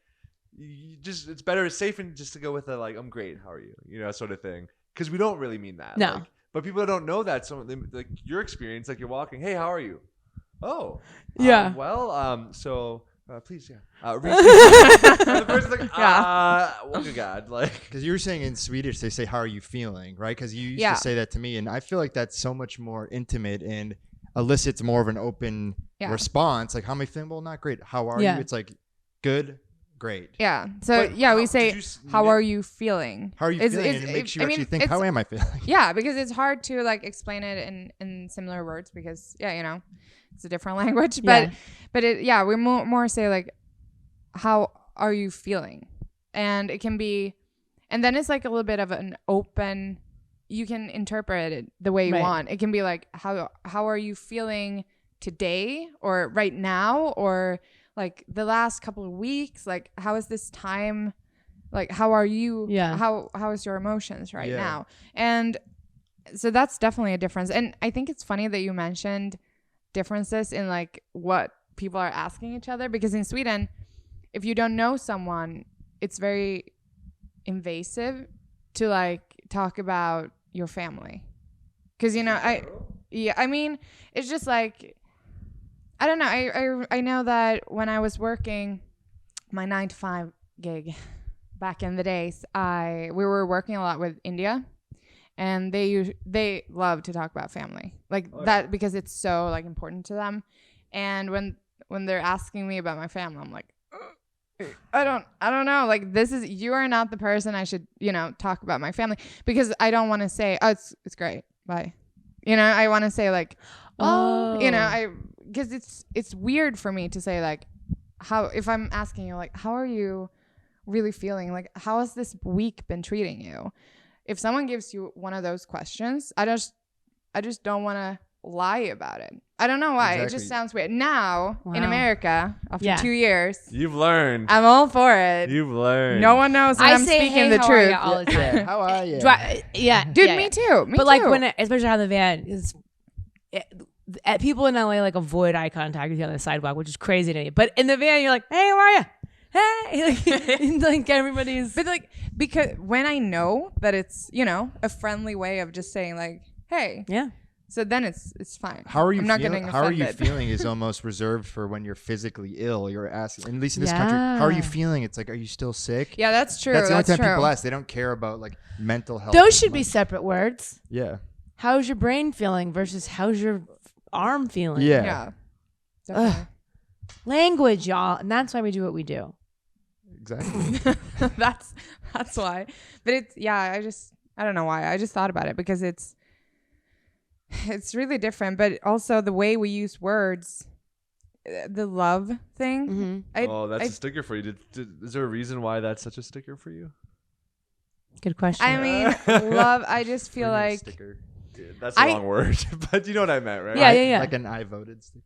it's better, it's safe and just to go with a like, I'm great, how are you? Sort of thing. Because we don't really mean that. No. Like, but people don't know that. So like your experience, like you're walking, hey, how are you? Oh, Yeah. So please, the person's like, oh my God, like, Because you were saying in Swedish, they say, how are you feeling? Right? Because you used Yeah. to say that to me. And I feel like that's so much more intimate and elicits more of an open response. Like, how am I feeling? Well, not great. How are Yeah. you? It's like, good, great. Yeah. So But we say, how are you feeling? How are you feeling? And it makes you actually think, how am I feeling? Yeah, because it's hard to like explain it in similar words because it's a different language. But we more say like, how are you feeling? And it can be, and then it's like a little bit of an open. You can interpret it the way you want. It can be like, how are you feeling today or right now or like the last couple of weeks? Like, how is this time? Like, how are you? Yeah. How is your emotions right now? And so that's definitely a difference. And I think it's funny that you mentioned differences in like what people are asking each other, because in Sweden, if you don't know someone, it's very invasive to like talk about your family. Because, I mean, it's just like, I don't know. I know that when I was working my 9-to-5 gig back in the days, we were working a lot with India, and they love to talk about family that because it's so like important to them. And when they're asking me about my family, I'm like, I don't know. Like, you are not the person I should, talk about my family, because I don't want to say, oh, it's great. Bye. I want to say like, because it's weird for me to say like, if I'm asking you like, how are you really feeling? Like, how has this week been treating you? If someone gives you one of those questions, I just don't want to lie about it. I don't know why. Exactly. It just sounds weird. Now, in America, after 2 years, you've learned. I'm all for it. You've learned. No one knows that I'm say, speaking hey, the how truth. Are you all the time. How are you? Dude, me too. Me but too. like especially on the van, people in LA like avoid eye contact with you on the sidewalk, which is crazy to me. But in the van, you're like, hey, how are you? Hey, like everybody's. But like, because when I know that it's a friendly way of just saying like, hey, so then it's fine. How are you? I'm not getting offended. How are you feeling is almost reserved for when you're physically ill. You're asking, at least in this country, how are you feeling? It's like, are you still sick? Yeah, that's true. That's the only time people ask. They don't care about like mental health. Those should be separate words. Yeah. How's your brain feeling versus how's your arm feeling? Yeah. Definitely. Language, y'all, and that's why we do what we do. Exactly. that's why. But it's I don't know why. I just thought about it because it's really different, but also the way we use words, the love thing. Mm-hmm. That's a sticker for you. Is there a reason why that's such a sticker for you? Good question. I mean, love. I just feel like sticker. That's the wrong word, but you know what I meant, right? Yeah. Like an I voted sticker.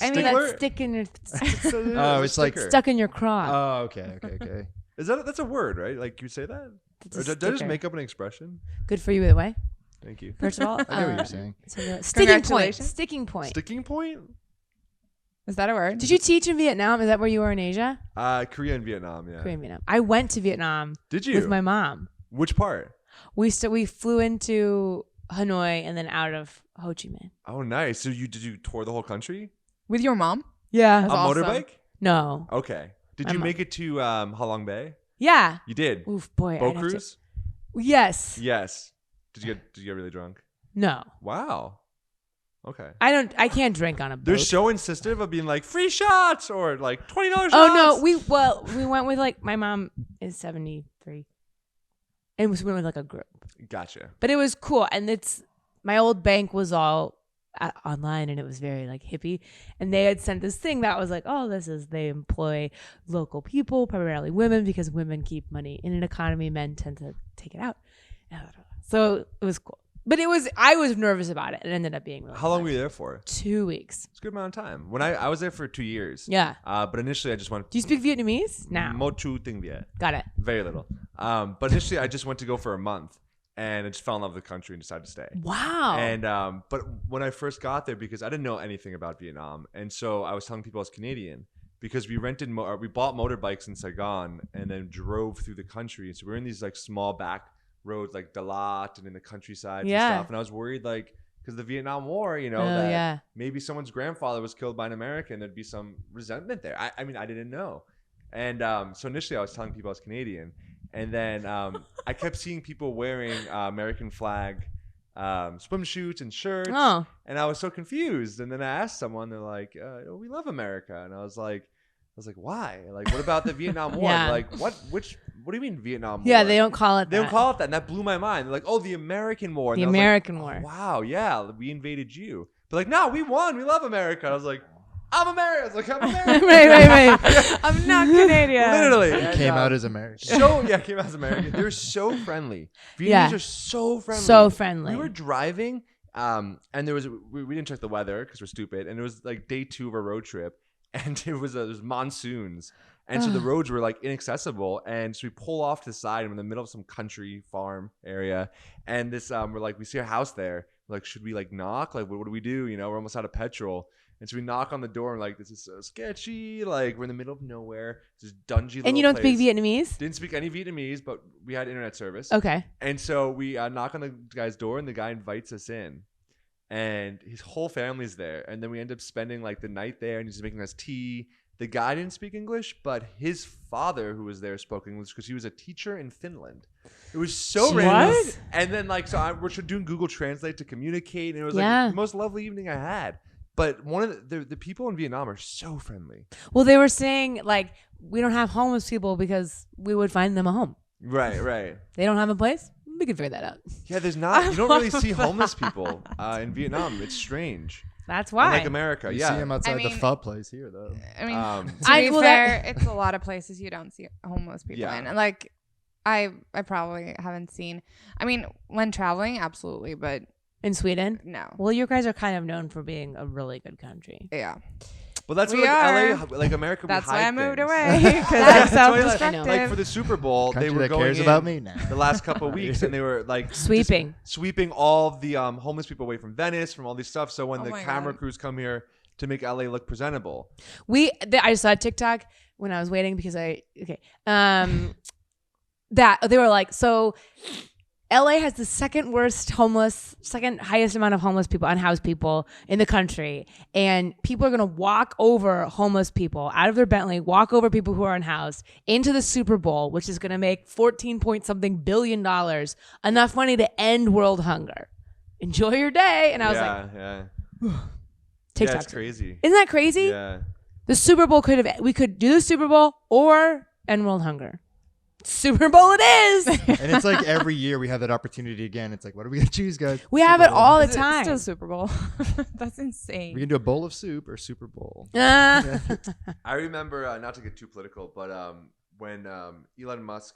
I mean, that's stick in your. Oh, it's like stuck in your craw. Oh, okay. That's a word, right? Like you say that, or did I just make up an expression? Good for you either way. Thank you. First of all, I get what you're saying. Sticking point. Congratulations. Sticking point. Sticking point? Is that a word? Did you teach in Vietnam? Is that where you were in Asia? Korea and Vietnam, yeah. Korea and Vietnam. I went to Vietnam. Did you? With my mom. Which part? We flew into Hanoi and then out of Ho Chi Minh. Oh, nice. So did you tour the whole country? With your mom? Yeah. That's On awesome. motorbike? No. Okay. Did My you mom. make it to Halong Bay? Yeah. You did. Oof, boy. Boat I'd have to- cruise? Yes. Yes. Did you get really drunk? No. Wow. Okay. I can't drink on a boat. They're so insistent of being like free shots or like $20 shots. Oh no, we went with like my mom is 73, and we went with like a group. Gotcha. But it was cool, and my old bank was all online, and it was very like hippie, and they had sent this thing that was like, oh, they employ local people, primarily women, because women keep money in an economy, men tend to take it out. So it was cool. But I was nervous about it. It ended up being really How long fun. were you there for? 2 weeks. It's a good amount of time. When I was there for 2 years. Yeah. But initially I just went. Do you speak Vietnamese? No. Mo Chu Ting Viet. Got it. Very little. But initially I just went to go for a month, and I just fell in love with the country and decided to stay. Wow. And but when I first got there, because I didn't know anything about Vietnam, and so I was telling people I was Canadian, because we bought motorbikes in Saigon and then drove through the country. So we were in these like small back roads like Dalat and in the countryside and stuff. And I was worried like because the Vietnam War, that maybe someone's grandfather was killed by an American, there'd be some resentment there. I mean, I didn't know. And so initially I was telling people I was Canadian. And then I kept seeing people wearing American flag swimsuits and shirts. Oh. And I was so confused. And then I asked someone, they're like, we love America. And I was like, why? Like, what about the Vietnam War? Yeah. Like, what do you mean Vietnam War? Yeah, they don't call it They that. don't call it that. And that blew my mind. They're like, oh, the American War. And The I was American like, War. oh, wow, yeah, we invaded you. But like, no, we won. We love America. And I was like, I'm American. I was like, I'm American. Wait. I'm not Canadian. Literally. It came out as American. Came out as American. They're so friendly. Vietnamese Yeah. are so friendly. So friendly. We were driving, and there was we didn't check the weather because we're stupid, and it was like day 2 of our road trip, and there was monsoons, and so the roads were like inaccessible, and so we pull off to the side, and we're in the middle of some country farm area, and this we're like, we see a house there, we're like, should we like knock? Like, what do we do? We're almost out of petrol. And so we knock on the door and like, this is so sketchy. Like, we're in the middle of nowhere. This dungy little And you don't place. speak Vietnamese? Didn't speak any Vietnamese, but we had internet service. Okay. And so we knock on the guy's door, and the guy invites us in. And his whole family's there. And then we end up spending like the night there, and he's making us tea. The guy didn't speak English, but his father, who was there, spoke English because he was a teacher in Finland. It was so random. What? And then like, so we're doing Google Translate to communicate, and it was Yeah. like the most lovely evening I had. But one of the people in Vietnam are so friendly. Well, they were saying like we don't have homeless people because we would find them a home. Right. They don't have a place. We could figure that out. Yeah, there's not. You don't really see homeless people in Vietnam. It's strange. That's why. Unlike America, You yeah. see him outside the mean- pho place here, though. I mean, to I- be well, fair, it's a lot of places you don't see homeless people Yeah. in. And like, I probably haven't seen. I mean, when traveling, absolutely, but In Sweden? no. Well, you guys are kind of known for being a really good country. Yeah, Well, that's We what are. LA, like America. that's we why hide I moved things. away because That's I'm why, like, self-destructive. Like for the Super Bowl, Country they were that going cares in about me now. the last couple of weeks, and they were like just Sweeping. sweeping all of the homeless people away from Venice, from all these stuff. So when Oh the my camera God. crews come here to make LA look presentable, I saw TikTok when I was waiting because that they were like, so LA has the second highest amount of homeless people, unhoused people in the country. And people are going to walk over homeless people out of their Bentley, walk over people who are unhoused into the Super Bowl, which is going to make $14-point-something billion, enough money to end world hunger. Enjoy your day. And I was like, TikTok's it's crazy. Isn't that crazy? Yeah. The Super Bowl we could do the Super Bowl or end world hunger. Super Bowl it is. And it's like every year we have that opportunity again. It's like, what are we going to choose, guys? We Super have it Bowl. all the It's time. still Super Bowl. That's insane. We can do a bowl of soup or Super Bowl. I remember, not to get too political, but when Elon Musk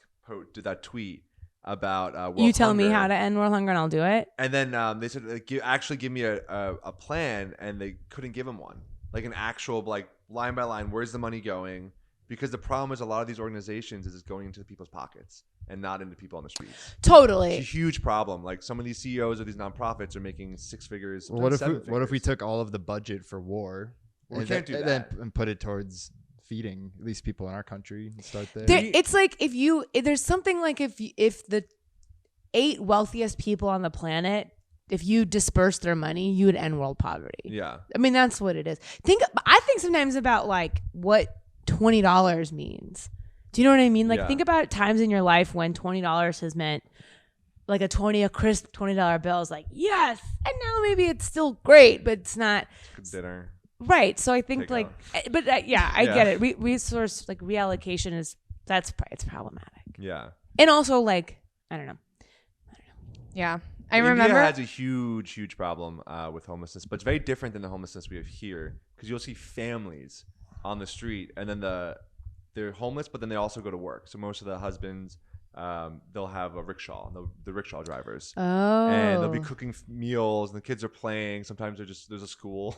did that tweet about world You tell me hunger, how to end world hunger and I'll do it. and then they said, like, give me a plan, and they couldn't give him one, like an actual like line by line. Where's the money going? Because the problem is a lot of these organizations is it's going into people's pockets and not into people on the streets. Totally. It's a huge problem. Like some of these CEOs of these nonprofits are making 6 figures. Well, what if we took all of the budget for war Well, we can't do that. and put it towards feeding at least people in our country and start there? It's like there's something like if the 8 wealthiest people on the planet, if you disperse their money, you would end world poverty. Yeah. I mean, that's what it is. I think sometimes about like what $20 means. Do you know what I mean? Like think about times in your life when $20 has meant like a crisp $20 bill is like, yes. And now maybe it's still great, but it's not. Good dinner. Right. So I think I get it. Resource like reallocation it's problematic. Yeah. And also like, I don't know. Yeah. I India remember has a huge problem with homelessness, but it's very different than the homelessness we have here because you'll see families on the street and then they're homeless, but then they also go to work. So most of the husbands, they'll have a rickshaw, the rickshaw drivers. Oh. And they'll be cooking meals and the kids are playing. Sometimes there's a school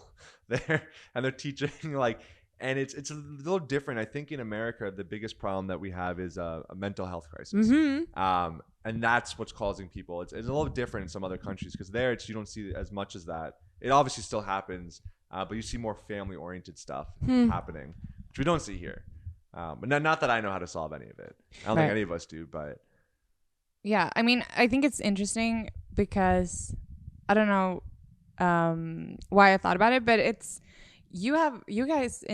there and they're teaching and it's a little different. I think in America, the biggest problem that we have is a mental health crisis. Mm-hmm. And that's what's causing people. It's a little different in some other countries because there you don't see as much as that. It obviously still happens, but you see more family-oriented stuff happening, which we don't see here. But not that I know how to solve any of it. I don't think any of us do, but. Yeah, I mean, I think it's interesting because I don't know why I thought about it, but it's you guys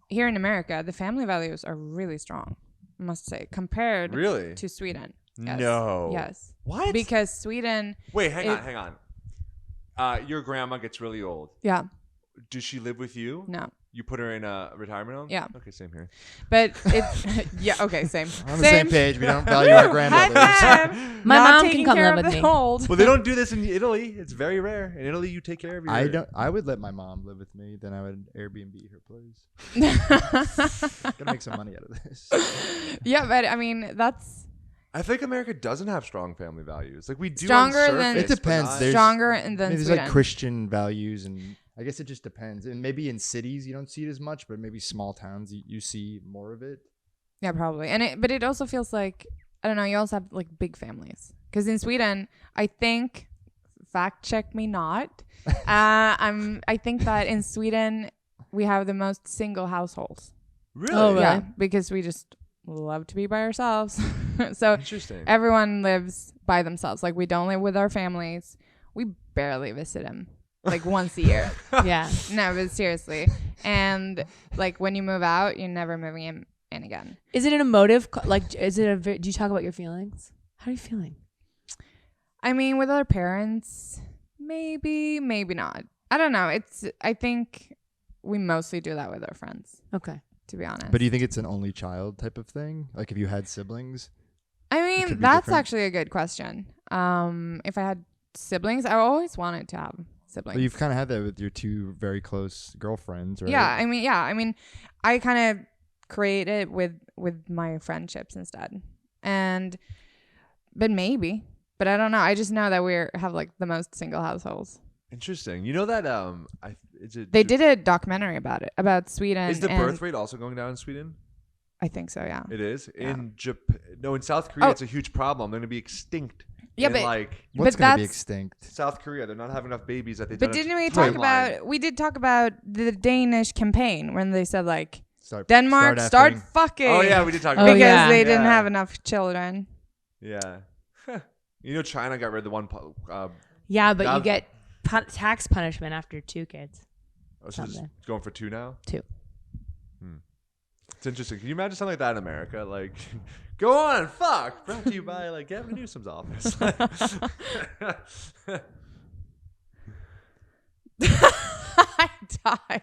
here in America, the family values are really strong, I must say, compared to Sweden. Yes. No. Yes. What? Because Sweden. Wait, hang on. Your grandma gets really old. Yeah. Does she live with you? No. You put her in a retirement home? Yeah. Okay, same here. But it's yeah. Okay, same. On the same page. We don't value our grandmothers. My mom can come live with me. Old. Well, they don't do this in Italy. It's very rare. In Italy, you take care of your. I would let my mom live with me. Then I would Airbnb her place. Gotta make some money out of this. Yeah, but I mean that's. I think America doesn't have strong family values. Like we do. Stronger than it depends. There's stronger than there's Sweden. like Christian values, and I guess it just depends. And maybe in cities you don't see it as much, but maybe small towns you see more of it. Yeah, probably. But it also feels like I don't know. You also have like big families because in Sweden, I think, fact check me not. I think that in Sweden we have the most single households. Really? Oh, Yeah, because we just love to be by ourselves. So Interesting. everyone lives by themselves. Like we don't live with our families. We barely visit them like once a year. Yeah. No, but seriously. And like when you move out, you're never moving in again. Is it an emotive? Do you talk about your feelings? How are you feeling? I mean, with our parents, maybe not. I don't know. I think we mostly do that with our friends. Okay. To be honest. But do you think it's an only child type of thing? Like if you had siblings? I mean, that's actually a good question. If I had siblings, I always wanted to have siblings. Well, you've kind of had that with your 2 very close girlfriends, right? Yeah, I mean, I kind of create it with my friendships instead. But I don't know. I just know that we have like the most single households. Interesting. You know that they did a documentary about Sweden. Is the birth rate also going down in Sweden? I think so. Yeah. It is. Yeah. In Japan, no, in South Korea, it's a huge problem. They're going to be extinct. Yeah, in but What's going to be extinct? South Korea, they're not having enough babies that they. But didn't we talk about? We did talk about the Danish campaign when they said like Denmark start fucking. Oh yeah, we did talk because about that. they didn't have enough children. Yeah. You know, China got rid of the one. Yeah, but you get tax punishment after 2 kids. Oh, so it's going for 2 now? 2. It's interesting. Can you imagine something like that in America? Like, go on, fuck. Brought to you by like Gavin Newsom's office. I die.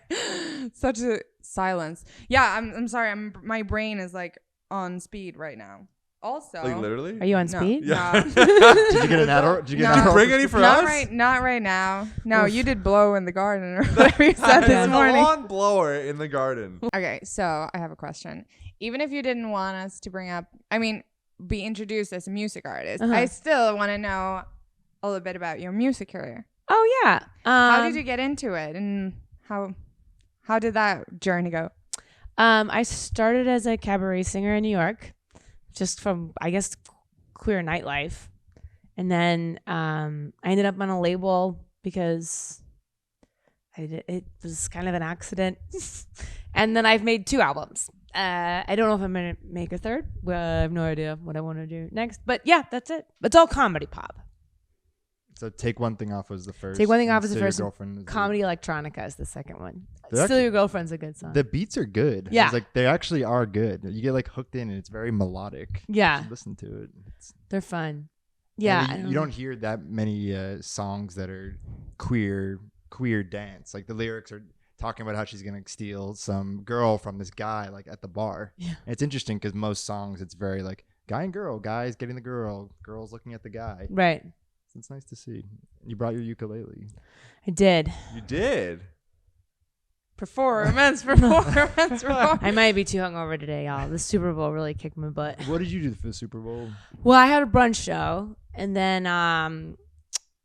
Such a silence. Yeah, I'm sorry. My brain is like on speed right now. Also, like literally? Are you on speed? Yeah. No. Did you get an adult? Did you get an adult? Bring any for us? Not right now. No, you did blow in the garden or whatever you said this A morning. lawn blower in the garden. Okay, so I have a question. Even if you didn't want us to be introduced as a music artist, I still want to know a little bit about your music career. Oh yeah. How did you get into it, and how did that journey go? I started as a cabaret singer in New York, just from, I guess, queer nightlife. And then I ended up on a label because it was kind of an accident. And then I've made 2 albums. I don't know if I'm going to make a third. I have no idea what I want to do next. But yeah, that's it. It's all comedy pop. So Take One Thing Off was the first. Take One Thing and Off is the Still Your first. Girlfriend is Comedy Electronica is the second one. They're Still Your Girlfriend's a good song. The beats are good. Yeah. I was like, they actually are good. You get like hooked in and it's very melodic. Yeah. You should listen to it. They're fun. Yeah. And you don't hear that many songs that are queer dance. Like the lyrics are talking about how she's going to steal some girl from this guy like at the bar. Yeah. And it's interesting because most songs it's very like guy and girl, guys getting the girl, girls looking at the guy. Right. So it's nice to see. You brought your ukulele. I did. You did. Performance. I might be too hungover today, y'all. The Super Bowl really kicked my butt. What did you do for the Super Bowl? Well, I had a brunch show and then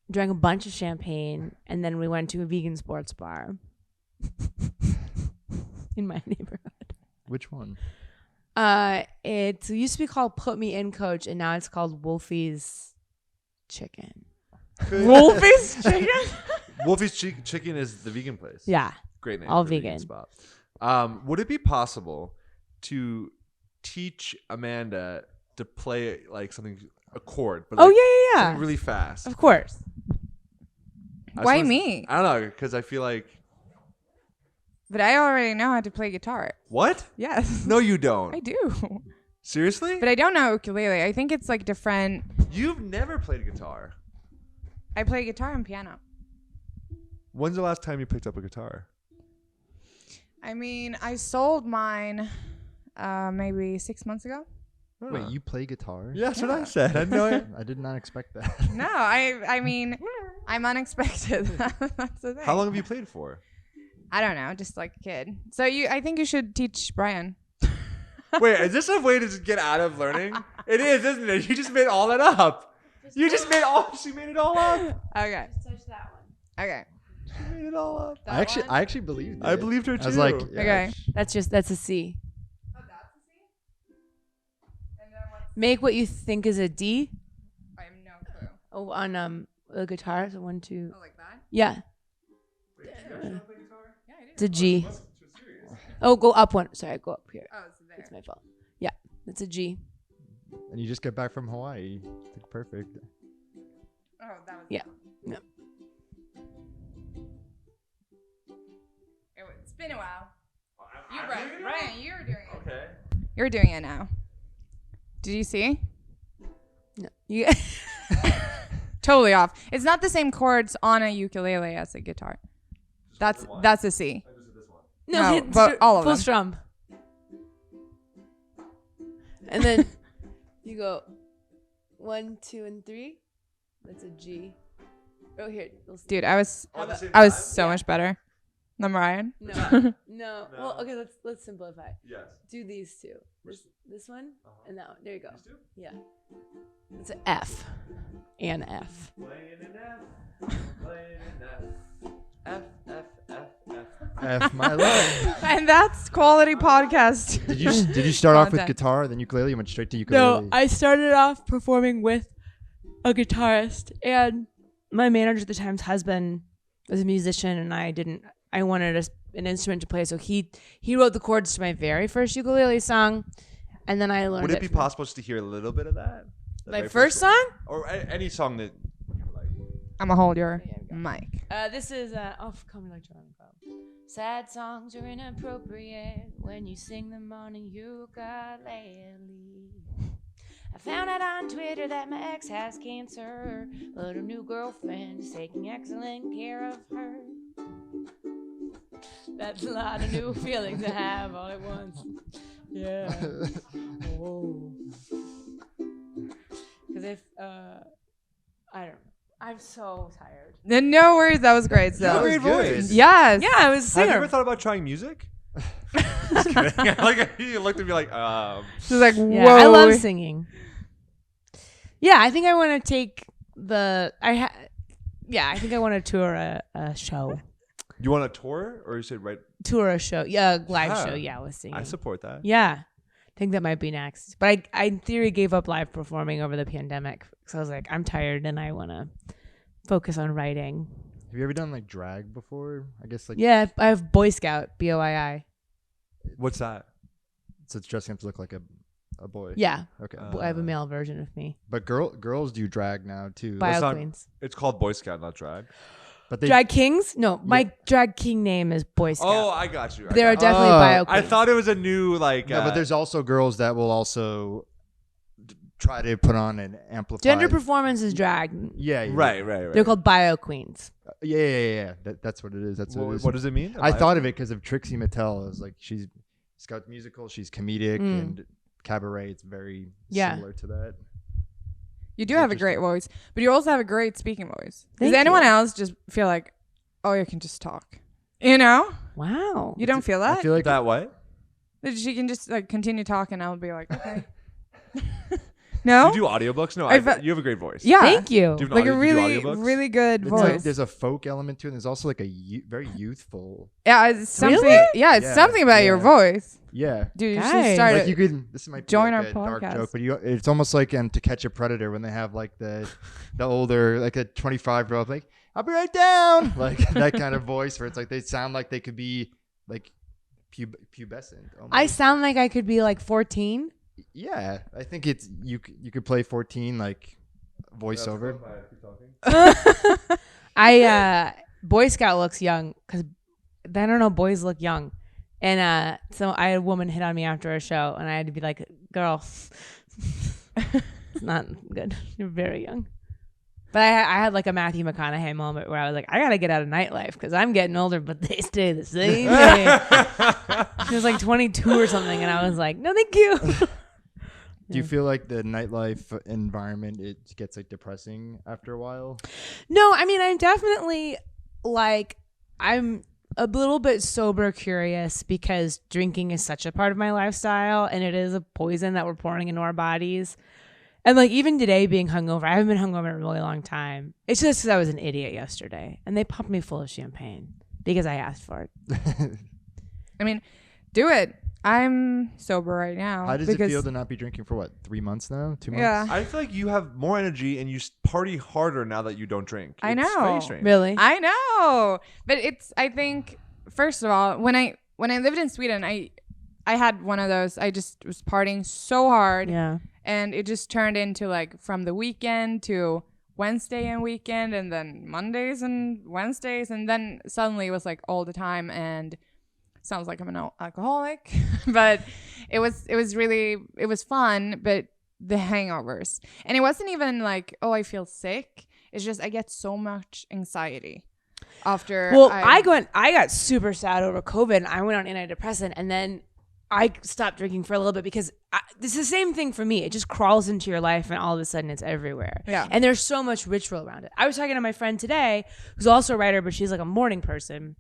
drank a bunch of champagne and then we went to a vegan sports bar in my neighborhood. Which one? It used to be called Put Me In Coach and now it's called Wolfie's Chicken. Wolfie's Chicken? Wolfie's Chicken is the vegan place. Yeah. Great name. All for a vegan. Spot. Would it be possible to teach Amanda to play like something, a chord, but like yeah. something really fast? Of course. Why me? I don't know, because I feel like. But I already know how to play guitar. What? Yes. No, you don't. I do. Seriously? But I don't know ukulele. I think it's like different. You've never played guitar. I play guitar and piano. When's the last time you picked up a guitar? I mean, I sold mine maybe 6 months ago. Wait, you play guitar? Yeah, that's what I said. I know it. I did not expect that. No, I mean, I'm unexpected. That's the thing. How long have you played for? I don't know, just like a kid. So I think you should teach Brian. Wait, is this a way to just get out of learning? It is, isn't it? You just made all that up. She made it all up. Okay. Touch that one. Okay. She made it all up. I actually believed it. I believed her I was too. like, yeah, Okay. That's a C. Oh, that's a C? And then what's Make what you think is a D. I have no clue. Oh, on the guitar. So 1, 2. Oh, like that? Yeah. Wait, do you actually play guitar? Yeah, I do. It's a G. That's too serious. Oh, go up one. Sorry, go up here. Oh, it's there. It's my fault. Yeah, it's a G. And you just get back from Hawaii. It's perfect. Oh, that was. Yeah. No. It's been a while. Brian, you're doing it. Okay. You're doing it now. Did you see? No. You. Totally off. It's not the same chords on a ukulele as a guitar. That's a C. I just did this one. No, No, but all of full them. strum. And then you go 1, 2, and 3. That's a G. Oh, here. Dude, I was All at the same I was time? so much better than Brian. No, no. Well, okay. Let's simplify. Yes. Do these two. This one and that one. There you go. These two? Yeah. It's an F and F. Playing an F. Playing an F. F my life. And that's quality podcast. Did you start off with Content. guitar, then ukulele, and went straight to ukulele? No, I started off performing with a guitarist, and my manager at the time's husband was a musician, and I wanted an instrument to play, so he wrote the chords to my very first ukulele song, and then I learned. Would it be possible just to hear a little bit of that? The my very first song? Or any song that you like. I'm gonna hold your mic. This is off Comedy Electronica. Sad songs are inappropriate when you sing them on a ukulele. I found out on Twitter that my ex has cancer, but her new girlfriend is taking excellent care of her. That's a lot of new feelings to have all at once. Yeah. Oh. Because if I don't know. I'm so tired. No worries, that was great. So Great voice. yes, Yeah, I was a Have singer. you ever thought about trying music? Just kidding. Like you looked at me like, She's like, whoa. Yeah, I love singing. Yeah, I think I want to take I think I want to tour a show. You want a tour, or you said tour a show? Yeah, live show. Yeah, I was singing. I support that. Yeah, I think that might be next. But I in theory gave up live performing over the pandemic because I was like, I'm tired and I want to focus on writing. Have you ever done like drag before? I guess like Yeah, I have Boy Scout, BOII. What's that? So it's dressing up to look like a boy. Yeah, Okay. I have a male version of me. But girls do drag now too. Bio Queens. It's called Boy Scout, not drag. But they Drag Kings? No, my drag king name is Boy Scout. Oh, I got you. There are definitely Bio Queens. I thought it was a new like. No, but there's also girls that will also try to put on an amplified Gender performance is drag. Yeah. Right. They're called Bio Queens. Yeah. That's what it is. That's what it is. What does it mean? I thought of it because of Trixie Mattel. I was like, she's Scout musical. She's comedic and cabaret. It's very similar to that. You do have a great voice, but you also have a great speaking voice. Thank Does anyone you. else just feel like, oh, you can just talk? You know? Wow. You don't feel that? I feel like that what? That she can just like continue talking. I'll be like, okay. No? You do audiobooks? No, you have a great voice. Yeah. Thank you. Do you have Like a do really, audiobooks? really good it's voice. like there's a folk element to it. And there's also like a very youthful. Yeah, it's something. Really? Yeah, it's Yeah, something about your yeah. voice. Yeah. Dude, you Guys. should start Like it. you could. This might be Join like our a dark podcast. joke, but it's almost like To Catch a Predator when they have like the older like a 25-year-old like I'll be right down like that kind of voice where it's like they sound like they could be like pubescent. Almost. I sound like I could be like 14. Yeah, I think it's you could play 14 like voiceover. Boy Scout looks young because I don't know, boys look young. And so I had a woman hit on me after a show and I had to be like, girl, it's not good. You're very young. But I had like a Matthew McConaughey moment where I was like, I got to get out of nightlife because I'm getting older, but they stay the same. She was like 22 or something. And I was like, no, thank you. Do you feel like the nightlife environment, it gets like depressing after a while? No, I mean, I'm definitely like, I'm a little bit sober curious because drinking is such a part of my lifestyle and it is a poison that we're pouring into our bodies. And like even today being hungover, I haven't been hungover in a really long time. It's just because I was an idiot yesterday and they pumped me full of champagne because I asked for it. I mean, do it. I'm sober right now. How does it feel to not be drinking for 3 months now? 2 months? Yeah. I feel like you have more energy and you party harder now that you don't drink. I It's know. very strange. Really? I know, but I think first of all, when I lived in Sweden, I had one of those. I just was partying so hard, Yeah. and it just turned into like from the weekend to Wednesday and weekend, and then Mondays and Wednesdays, and then suddenly it was like all the time. And sounds like I'm an alcoholic, but it was fun, but the hangovers, and it wasn't even like, oh, I feel sick. It's just I get so much anxiety after. Well, I got super sad over COVID and I went on antidepressant and then I stopped drinking for a little bit because this is the same thing for me. It just crawls into your life and all of a sudden it's everywhere. Yeah. And there's so much ritual around it. I was talking to my friend today who's also a writer, but she's like a morning person.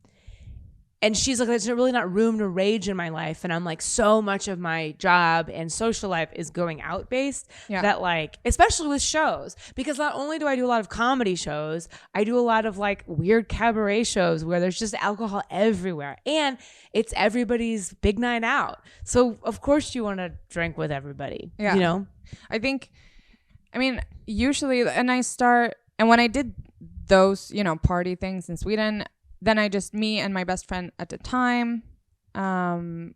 And she's like, there's really not room to rage in my life. And I'm like, so much of my job and social life is going out based that like, especially with shows, because not only do I do a lot of comedy shows, I do a lot of like weird cabaret shows where there's just alcohol everywhere and it's everybody's big night out. So of course you want to drink with everybody, you know? I mean, usually, and when I did those, party things in Sweden, then me and my best friend at the time,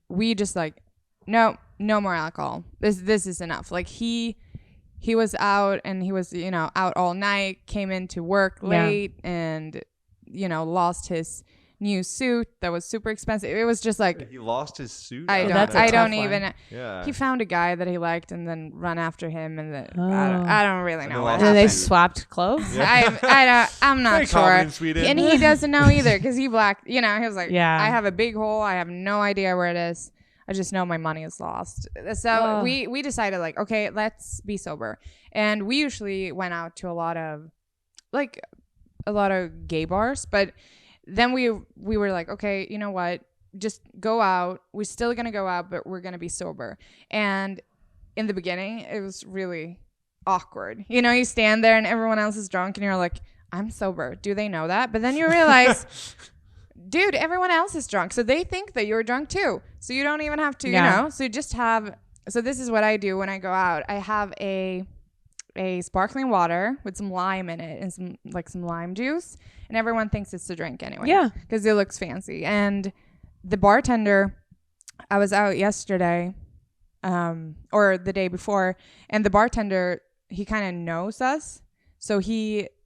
we just like, no more alcohol. This is enough. Like he was out and he was, out all night, came into work late and, lost his new suit that was super expensive. It was just like, He lost his suit? I that's a don't tough even. one. Yeah. He found a guy that he liked and then run after him, and I don't really know what And And then they happened. swapped clothes. I'm not Very sure. common in Sweden. And he doesn't know either because he blacked. He was like, Yeah. I have a big hole. I have no idea where it is. I just know my money is lost. So we decided like, okay, let's be sober. And we usually went out to a lot of gay bars, but then we were like, okay, you know what? Just go out. We're still going to go out, but we're going to be sober. And in the beginning, it was really awkward. You stand there and everyone else is drunk and you're like, I'm sober. Do they know that? But then you realize dude, everyone else is drunk. So they think that you're drunk too. So you don't even have to, so you just have, so this is what I do when I go out. I have a sparkling water with some lime in it and some lime juice. And everyone thinks it's a drink anyway. Yeah. Because it looks fancy. And the bartender, I was out yesterday, or the day before, and the bartender, he kind of knows us. So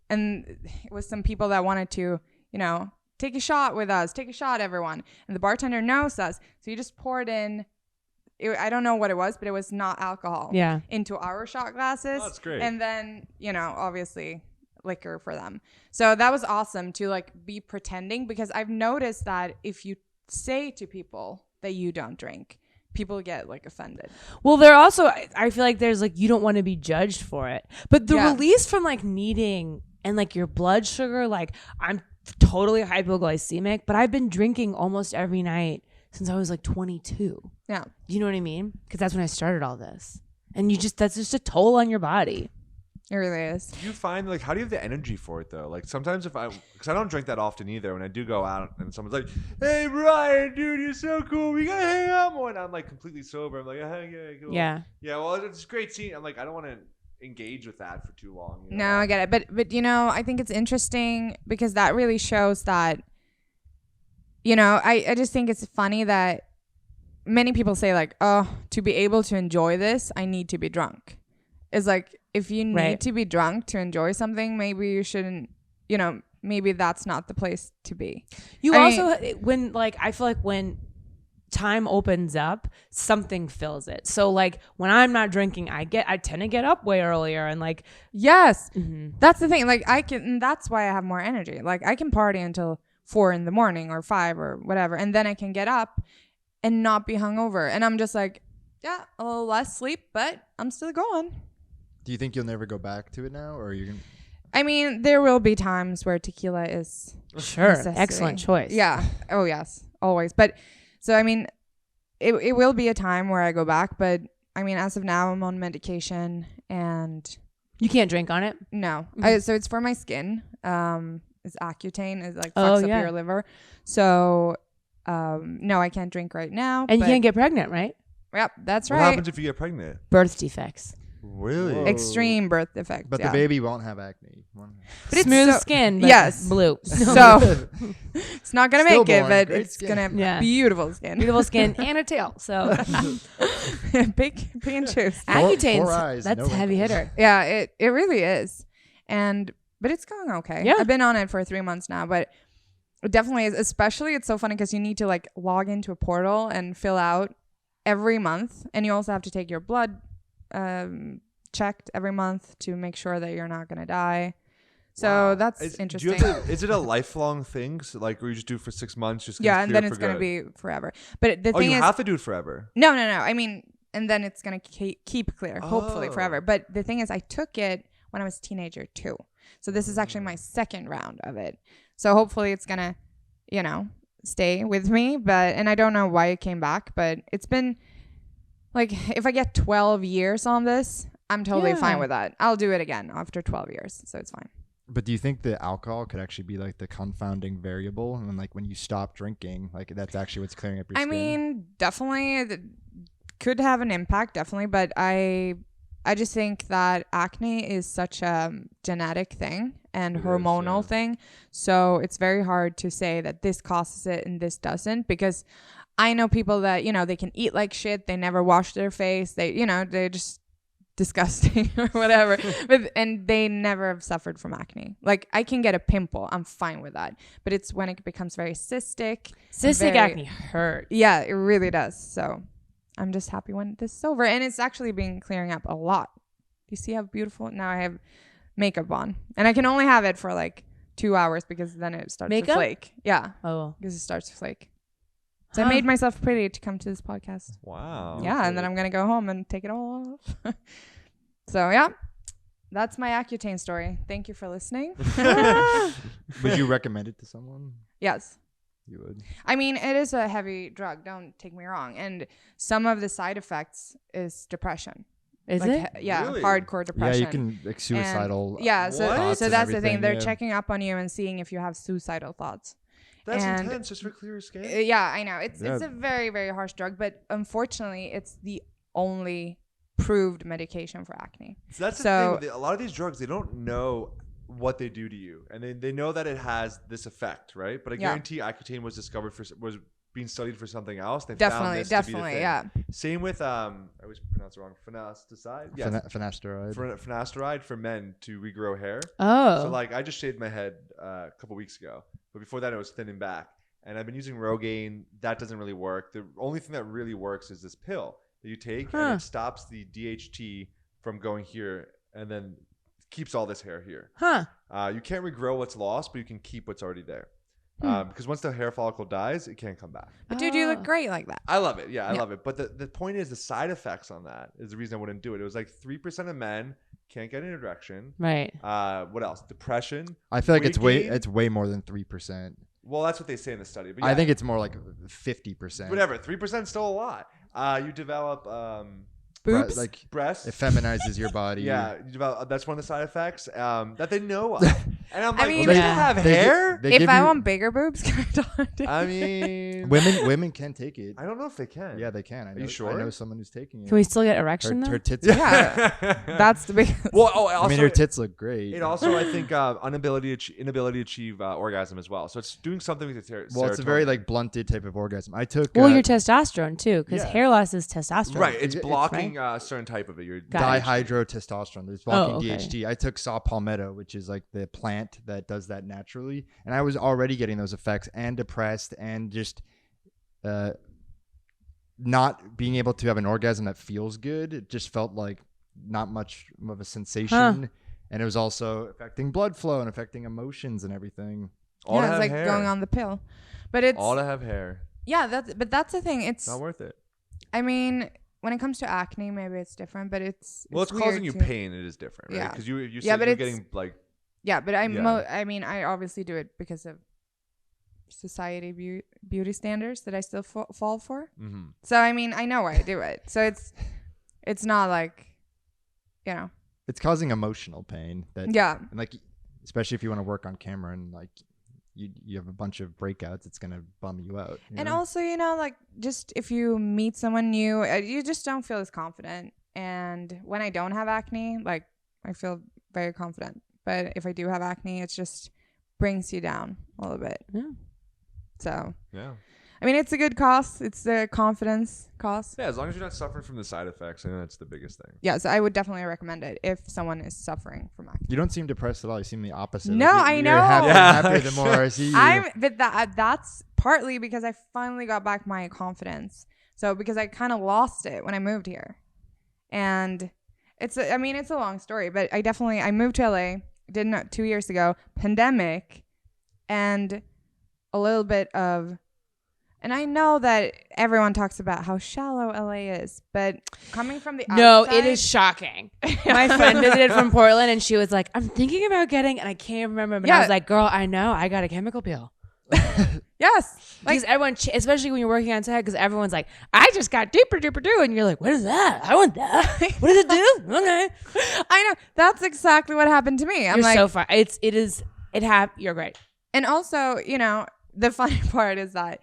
and it was some people that wanted to, take a shot with us, take a shot, everyone. And the bartender knows us. So he just poured in, I don't know what it was, but it was not alcohol. Yeah. Into our shot glasses. Oh, that's great. And then, obviously liquor for them. So that was awesome to be pretending, because I've noticed that if you say to people that you don't drink, people get offended. Well, they're also, I feel like there's you don't want to be judged for it. But the release from needing and your blood sugar, I'm totally hypoglycemic, but I've been drinking almost every night since I was 22. Yeah. You know what I mean? Because that's when I started all this. And that's just a toll on your body. It really is. Do you find how do you have the energy for it though? Sometimes because I don't drink that often either. When I do go out and someone's like, "Hey Brian, dude, you're so cool. We gotta hang out more." And I'm completely sober. I'm yeah, cool. Yeah. Yeah. Well, it's great seeing. I'm I don't want to engage with that for too long. No, I get it. But I think it's interesting because that really shows that. I just think it's funny that many people say oh, to be able to enjoy this, I need to be drunk. It's if you need to be drunk to enjoy something, maybe you shouldn't, maybe that's not the place to be. I feel when time opens up, something fills it. So when I'm not drinking, I tend to get up way earlier and yes, mm-hmm. That's the thing. That's why I have more energy. I can party until 4 a.m. or 5 or whatever. And then I can get up and not be hungover. And I'm just yeah, a little less sleep, but I'm still going. Do you think you'll never go back to it now, or you're gonna? I mean, there will be times where tequila is necessity. Excellent choice. Yeah. Oh yes, always. But so I mean, it will be a time where I go back. But I mean, as of now, I'm on medication and you can't drink on it. No. Mm-hmm. So it's for my skin. It's Accutane. It fucks up your liver. So no, I can't drink right now. And you can't get pregnant, right? Yep, that's right. What happens if you get pregnant? Birth defects. Really? Whoa. Extreme birth defects. But the baby won't have acne. But smooth skin. But yes. Blue. So it's not going to make it, but great it's skin. going to have beautiful skin. Beautiful skin and a tail. So pick and choose. Accutane's, 4 eyes, that's no a heavy wrinkles. hitter. Yeah, it really is. But it's going okay. Yeah. I've been on it for 3 months now, but it definitely is. Especially, it's so funny because you need to log into a portal and fill out every month. And you also have to take your blood checked every month to make sure that you're not going to die. So that's interesting. Is it a lifelong thing? So or you just do it for 6 months? Just yeah, and then it's going to be forever. But the thing is, you have to do it forever. No. I mean, and then it's going to keep clear, hopefully forever. But the thing is, I took it when I was a teenager too. So this is actually my second round of it. So hopefully it's going to, stay with me. And I don't know why it came back, but it's been if I get 12 years on this, I'm totally fine with that. I'll do it again after 12 years. So it's fine. But do you think the alcohol could actually be the confounding variable? And when you stop drinking, that's actually what's clearing up your skin? I mean, definitely it could have an impact, definitely. But I just think that acne is such a genetic thing and hormonal thing. So it's very hard to say that this causes it and this doesn't, because I know people that, they can eat like shit. They never wash their face. They're just disgusting or whatever. And they never have suffered from acne. I can get a pimple. I'm fine with that. But it's when it becomes very cystic. Cystic acne hurts. Yeah, it really does. So I'm just happy when this is over. And it's actually been clearing up a lot. You see how beautiful? Now I have makeup on. And I can only have it for 2 hours because then it starts to flake. Yeah. Oh. Because it starts to flake. So I made myself pretty to come to this podcast. Wow. Yeah, and then I'm going to go home and take it all off. So, yeah. That's my Accutane story. Thank you for listening. Would you recommend it to someone? Yes. You would. I mean, it is a heavy drug. Don't take me wrong. And some of the side effects is depression. Is it? Yeah, Really? hardcore depression. Yeah, you can suicidal. And, yeah, so thoughts so and that's the thing. everything, They're checking up on you and seeing if you have suicidal thoughts. That's And intense, just for clear skin. yeah, I know. It's Yeah. a very, very harsh drug, but unfortunately, it's the only proved medication for acne. So that's the So- thing. A lot of these drugs, they don't know what they do to you, and they know that it has this effect, right? But I Yeah. guarantee Accutane was being studied for something else. They found Definitely, this to be the definitely, thing. yeah. Same with I always pronounce it wrong. Finasteride. Yes. Finasteride. Finasteride for men to regrow hair. Oh. So like I just shaved my head a couple weeks ago, but before that it was thinning back, and I've been using Rogaine. That doesn't really work. The only thing that really works is this pill that you take, and it stops the DHT from going here, and then keeps all this hair here. Huh. You can't regrow what's lost, but you can keep what's already there. Because once the hair follicle dies, it can't come back. But dude, you look great like that. I love it. Yeah, I love it. But the point is, the side effects on that is the reason I wouldn't do it. It was like 3% of men can't get an erection. Right. What else? Depression. I feel like weight gain. it's way more than 3%. Well, that's what they say in the study. But I yeah, think it's more like 50%. whatever. 3% is still a lot. You develop Boobs? Like breasts. it feminizes your body. Yeah, you develop, that's one of the side effects that they know of. And I'm I like, mean- well, they Yeah. have They gi- hair. they If give I you- want bigger boobs, can I talk to I you? mean, women can take it. I don't know if they can. Yeah, they can. I know, you sure? I know someone who's taking it. Can we still get erection her though? tits. Yeah, that's the biggest. Well, also, I mean, her tits look great. It also, I think, inability to achieve orgasm as well. So it's doing something with your Well, it's a very serotonin. like blunted type of orgasm. I took Well, your testosterone too, because yeah. hair loss is testosterone. right. It's It's- blocking a certain type of it. Your Got it. dihydrotestosterone. There's blocking okay. DHT. I took saw palmetto, which is like the plant that does that naturally, and I was already getting those effects and depressed and just not being able to have an orgasm that feels good. It just felt like not much of a sensation, and it was also affecting blood flow and affecting emotions and everything. all to Yeah, it's have like hair. going on the pill. But it's All to have hair. yeah, that's the thing. It's Not worth it. I mean, when it comes to acne, maybe it's different, but it's Well, it's weird causing you too. pain. It is different, right? Yeah. Because you Yeah, said but you're it's- getting like Yeah, but Yeah. I mean, I obviously do it because of society beauty standards that I still fall for. mm-hmm. So I mean, I know why I do it. So it's not like, you know. It's causing emotional pain. That Yeah. and like especially if you want to work on camera and like you have a bunch of breakouts, it's gonna bum you out. You And know? also, you know, like just if you meet someone new, you just don't feel as confident. And when I don't have acne, like I feel very confident. But if I do have acne, it just brings you down a little bit. Yeah. So, Yeah. I mean, it's a good cost. It's the confidence cost. Yeah, as long as you're not suffering from the side effects, I think that's the biggest thing. Yeah, so I would definitely recommend it if someone is suffering from acne. You don't seem depressed at all. You seem the opposite. No, Like, I you're know. Happier the more I see you. But that's partly because I finally got back my confidence. So because I kind of lost it when I moved here, and it's a long story, but I moved to LA, did 2 years ago, pandemic, and a little bit of, and I know that everyone talks about how shallow LA is, but coming from the No, outside, it is shocking. My friend visited from Portland and she was like, I'm thinking about getting, and I can't remember, but I Yeah. was like, girl, I know, I got a chemical peel. Yes, Because everyone, especially when you're working on set, because everyone's like, I just got deeper, and you're like, what is that? I want that. What does it do? Okay. I know that's exactly what happened to me. I'm You're like, so far. You're great. and also, you know, the funny part is that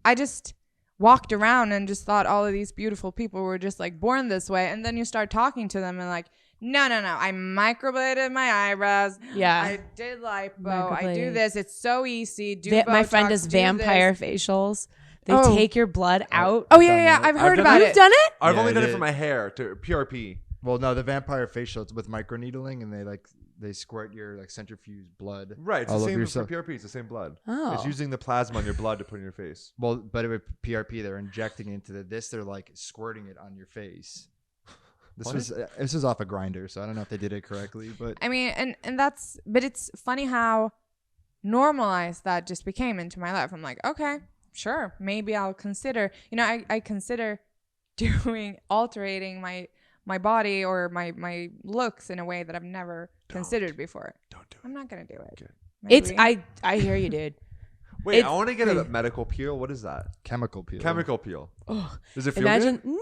I just walked around and just thought all of these beautiful people were just like born this way. And then you start talking to them and like, no. I microbladed my eyebrows. Yeah. I did lipo. I do Microblading. this. It's so easy. My friend Botox, does do vampire this. facials. They Oh. take your blood out. Oh, yeah. I've heard done about that. it. You've done it? I've Yeah, only done it they- for my hair to PRP. Well, no, the vampire facial, it's with microneedling, and they squirt your like centrifuge blood. Right, it's all the over same yourself. for PRP. It's the same blood. Oh. It's using the plasma on your blood to put in your face. Well, but with PRP, they're injecting it into this. They're like squirting it on your face. This was off a grinder, so I don't know if they did it correctly, but I mean, and that's, but it's funny how normalized that just became into my life. I'm like, okay, sure, maybe I'll consider, you know, I consider altering my body or my looks in a way that I've never considered before. Don't do it. I'm not going to do it. Okay. Maybe. I hear you, dude. Wait, It's- I want to get a medical peel. What is that? chemical peel. Chemical peel. Ugh. Does it feel Imagine good? no.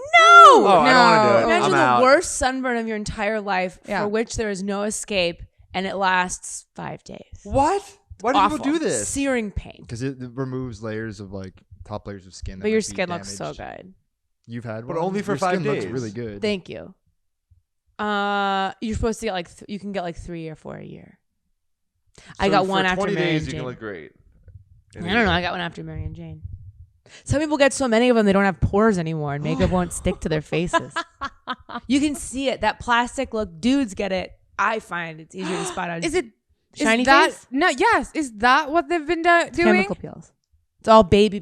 Oh, I don't want to do it. Imagine I'm the out. worst sunburn of your entire life Yeah. for which there is no escape, and it lasts 5 days. What? Why do Awful. people do this? Searing pain. Because it removes layers of like top layers of skin. That But your might be skin looks so damaged. good. You've had But one? only for Your 5 skin looks days. really good. Thank you. You're supposed to get like you can get like 3 or 4 a year. I got one after 20 Mary days, and you Jane. can look great. I don't know. I got one after Mary and Jane. Some people get so many of them they don't have pores anymore, and makeup won't stick to their faces. You can see it. That plastic look. Dudes get it. I find it's easier to spot out. Is it shiny is that, face? No, yes. Is that what they've been doing? Chemical peels. It's all baby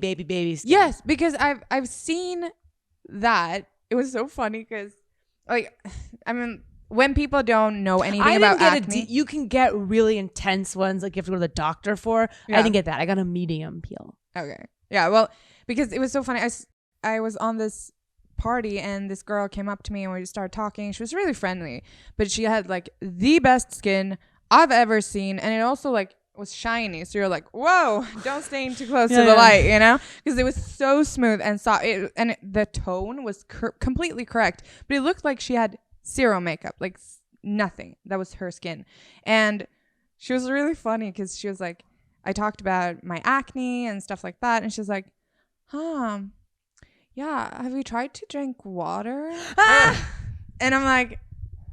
skin. Yes, because I've seen that. It was so funny because, like, I mean, when people don't know anything about acne, you can get really intense ones like you have to go to the doctor for. Yeah. I didn't get that. I got a medium peel. okay, yeah, well, because it was so funny. I was on this party and this girl came up to me and we just started talking. She was really friendly, but she had like the best skin I've ever seen, and it also like was shiny. So you're like, whoa, don't stay too close to the light, you know, because it was so smooth and soft, and the tone was completely correct, but it looked like she had zero makeup, like nothing. That was her skin. And she was really funny because she was like, I talked about my acne and stuff like that, and she's like, yeah, have you tried to drink water? And I'm like,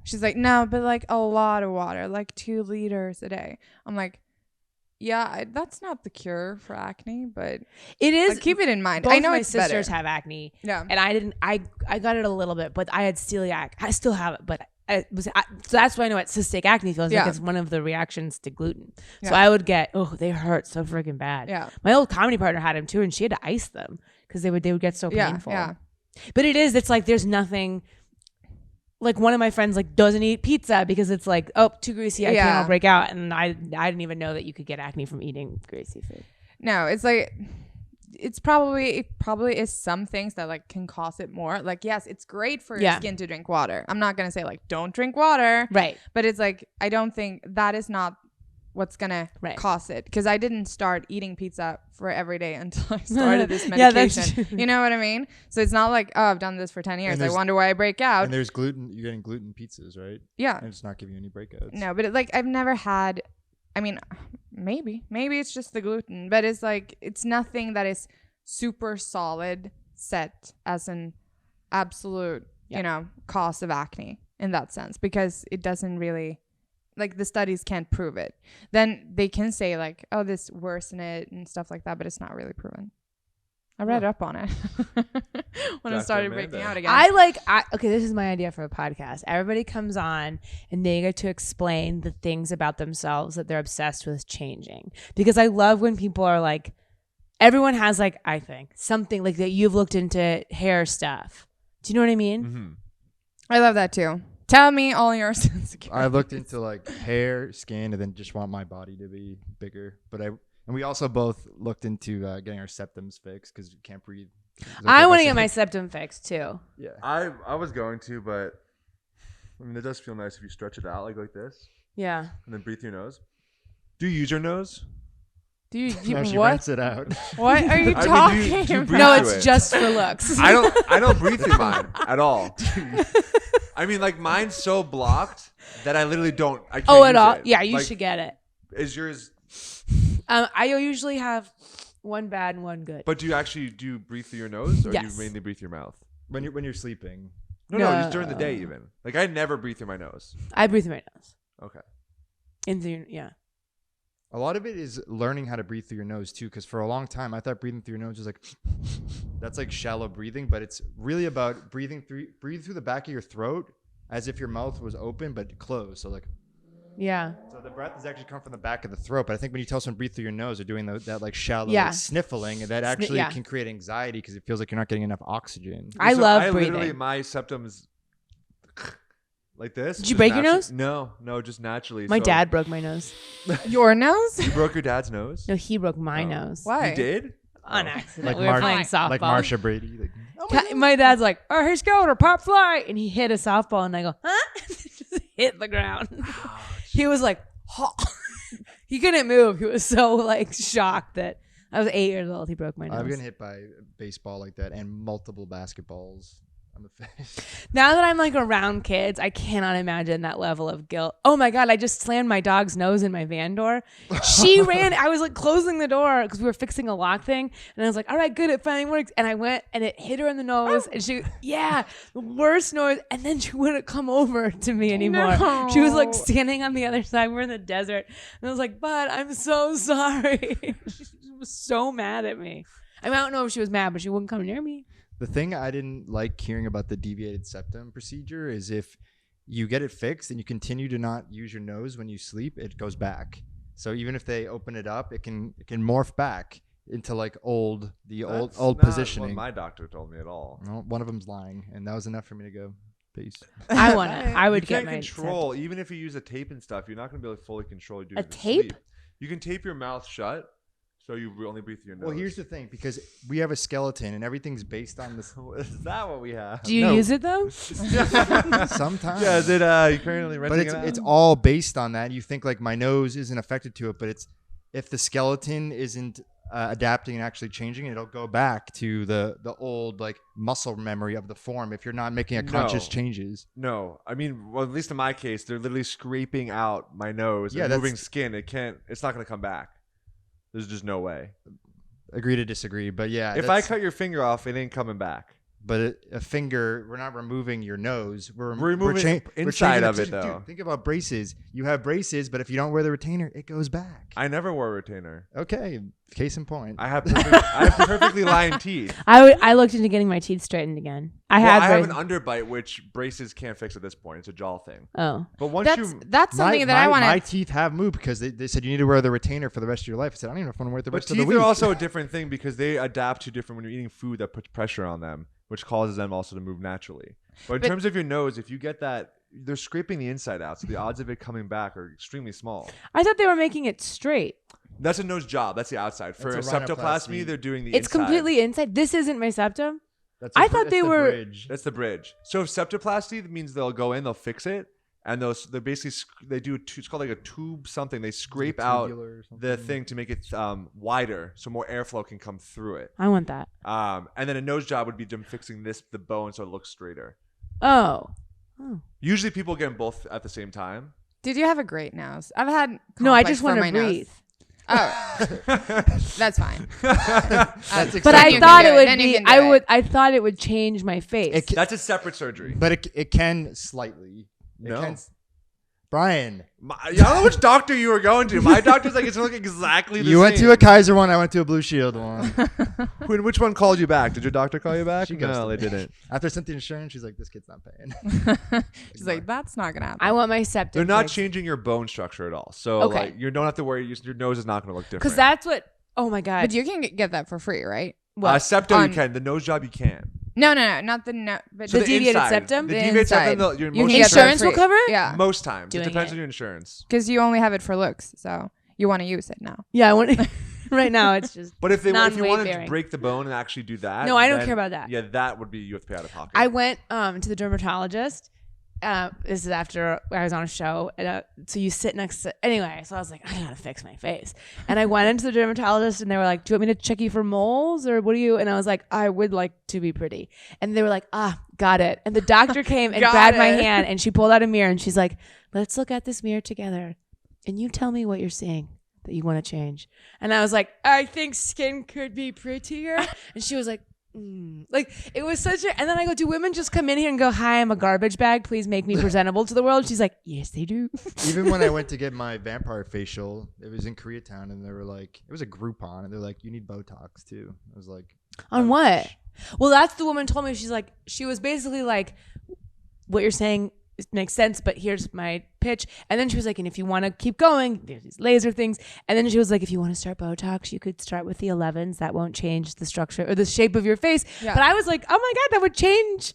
she's like, no, but like a lot of water, like 2 liters a day. I'm like, yeah, that's not the cure for acne, but it is. like, keep it in mind. Both I know my it's sisters better. have acne. Yeah. And I didn't. I got it a little bit, but I had celiac. I still have it, but so that's why I know what cystic acne feels like. It's one of the reactions to gluten. So I would get, they hurt so freaking bad. Yeah. My old comedy partner had them too, and she had to ice them because they would get so painful. Yeah. But it's like there's nothing. Like one of my friends like doesn't eat pizza because it's like, too greasy, I can't, I'll break out. And I didn't even know that you could get acne from eating greasy food. No, it's like it probably is some things that like can cause it more. Like, yes, it's great for your skin to drink water. I'm not gonna say like don't drink water, right? But it's like I don't think that is not what's gonna cause it, because I didn't start eating pizza for every day until I started this medication. You know what I mean? So it's not like, I've done this for 10 years, I wonder why I break out. And there's gluten. You're getting gluten pizzas, right? Yeah. And it's not giving you any breakouts. No, but I've never had, I mean, maybe it's just the gluten, but it's like, it's nothing that is super solid set as an absolute, you know, cause of acne in that sense, because it doesn't really, like, the studies can't prove it. Then they can say like, this worsen it and stuff like that, but it's not really proven. I read up on it when I started breaking out again. Okay, this is my idea for a podcast. Everybody comes on and they get to explain the things about themselves that they're obsessed with changing. Because I love when people are like, everyone has like, I think, something like that you've looked into hair stuff. Do you know what I mean? Mm-hmm. I love that too. Tell me all your insecurities. I looked into like hair, skin, and then just want my body to be bigger. And we also both looked into getting our septums fixed because you can't breathe. I want to get my septum fixed too. Yeah. I was going to, but I mean, it does feel nice if you stretch it out like this. Yeah. And then breathe through your nose. Do you use your nose? Do you No, she what? rents it out. What are you I mean, talking do you about? breathe No, through it's it? just for looks. I don't breathe through mine at all. I mean, like, mine's so blocked that I literally don't. I can't use at all? it. Yeah, you Like, should get it. Is yours? I usually have one bad and one good. But do you breathe through your nose, or do you Yes. mainly breathe through your mouth? when you're sleeping. No, just during the day even. Like, I never breathe through my nose. I breathe through my nose. Okay. Yeah. A lot of it is learning how to breathe through your nose too, because for a long time I thought breathing through your nose was like that's like shallow breathing, but it's really about breathe through the back of your throat as if your mouth was open but closed. So like, Yeah. so the breath is actually come from the back of the throat, but I think when you tell someone breathe through your nose, they're doing that like shallow like, sniffling, and that actually can create anxiety because it feels like you're not getting enough oxygen. I love literally, breathing. my septum's like this. Did you break your nose? No, just naturally. My So- dad broke my nose. Your nose? You broke your dad's nose? No, he broke my nose. Why? You did? On accident. Like we were playing softball. like Marsha Brady. Like, My dad's like, "Oh, here's go or pop fly," and he hit a softball, and I go, "Huh?" Just hit the ground. He was like, "Huh." He couldn't move. He was so like shocked that I was 8 years old. He broke my nose. I've been hit by a baseball like that and multiple basketballs. on the face. Now that I'm like around kids, I cannot imagine that level of guilt. Oh my God, I just slammed my dog's nose in my van door. She ran. I was like closing the door because we were fixing a lock thing. And I was like, all right, good, it finally works. And I went and it hit her in the nose. And she, the worst noise. And then she wouldn't come over to me anymore. No. She was like standing on the other side. We're in the desert. And I was like, Bud, I'm so sorry. She was so mad at me. I mean, I don't know if she was mad, but she wouldn't come near me. The thing I didn't like hearing about the deviated septum procedure is if you get it fixed and you continue to not use your nose when you sleep, it goes back. So even if they open it up, it can morph back into like old positioning. What my doctor told me at all. Well, one of them's lying, and that was enough for me to go. Peace. I would you get can't my control, even if you use a tape and stuff, you're not going to be able to fully control you. A tape? Sleep. You can tape your mouth shut. So you only breathe through your nose. Well, here's the thing, because we have a skeleton and everything's based on this. Is that what we have? Do you use it though? Sometimes. Yeah, is it you currently renting but it out? it's all based on that. You think like my nose isn't affected to it, but it's if the skeleton isn't adapting and actually changing, it'll go back to the old like muscle memory of the form if you're not making a conscious changes. No, I mean, well, at least in my case, they're literally scraping out my nose and moving skin. It's not going to come back. There's just no way. Agree to disagree, but yeah. If I cut your finger off, it ain't coming back. But a finger, we're not removing your nose. We're removing inside of it, though. Dude, think about braces. You have braces, but if you don't wear the retainer, it goes back. I never wore a retainer. Okay, case in point. I have perfectly lined teeth. I looked into getting my teeth straightened again. I have an underbite, which braces can't fix at this point. It's a jaw thing. Oh, but once that's something that I want to. My teeth have moved because they said you need to wear the retainer for the rest of your life. I said I don't even know if I want to wear it the rest of the week. But teeth are also a different thing because they adapt to different when you're eating food that puts pressure on them, which causes them also to move naturally. But in terms of your nose, if you get that, they're scraping the inside out, so the odds of it coming back are extremely small. I thought they were making it straight. That's a nose job. That's the outside. For a septoplasty, they're doing the inside. It's completely inside. This isn't my septum. I thought they were. Bridge. That's the bridge. So if septoplasty means they'll go in, they'll fix it, and they basically they do it's called like a tube something. They scrape out the thing to make it wider, so more airflow can come through it. I want that. And then a nose job would be them fixing the bone so it looks straighter. Oh. Usually people get them both at the same time. Did you have a great nose? I've had. No, I just want to breathe. Oh, that's fine. But I thought it would be. I thought it would change my face. That's a separate surgery. But it can slightly. Brian, I don't know which doctor you were going to. My doctor's like, it's looking exactly the same. You went to a Kaiser one. I went to a Blue Shield one. Which one called you back? Did your doctor call you back? No, they didn't. After I sent the insurance, she's like, this kid's not paying. She's like, that's not gonna happen. I want my septum. They're not changing your bone structure at all. So like, you don't have to worry. Your nose is not going to look different. Because that's what. Oh my God. But you can get that for free, right? Septum you can. The nose job you can't. No, not the no. But the deviated septum. The deviated septum. Insurance will cover it. Yeah, most times it depends on your insurance. Because you only have it for looks, so you want to use it now. Yeah, I want. Right now, it's just. But if you wanted to break the bone and actually do that, no, I don't care about that. Yeah, that would be you have to pay out of pocket. I went to the dermatologist. This is after I was on a show. So you sit next to, anyway, so I was like, I gotta fix my face. And I went into the dermatologist and they were like, do you want me to check you for moles or what do you? And I was like, I would like to be pretty. And they were like, got it. And the doctor came and grabbed my hand and she pulled out a mirror and she's like, let's look at this mirror together. And you tell me what you're seeing that you want to change. And I was like, I think skin could be prettier. And she was like, like it was such a, and then I go, do women just come in here and go, hi, I'm a garbage bag, please make me presentable to the world? She's like, yes they do. Even when I went to get my vampire facial, it was in Koreatown and they were like, it was a Groupon and they're like, you need Botox too. I was like, on what? Well, that's the woman told me. She's like, she was basically like, what you're saying makes sense, but here's my pitch. And then she was like, and if you want to keep going, there's these laser things. And then she was like, if you want to start Botox, you could start with the 11s. That won't change the structure or the shape of your face. Yeah. But I was like, oh my God, that would change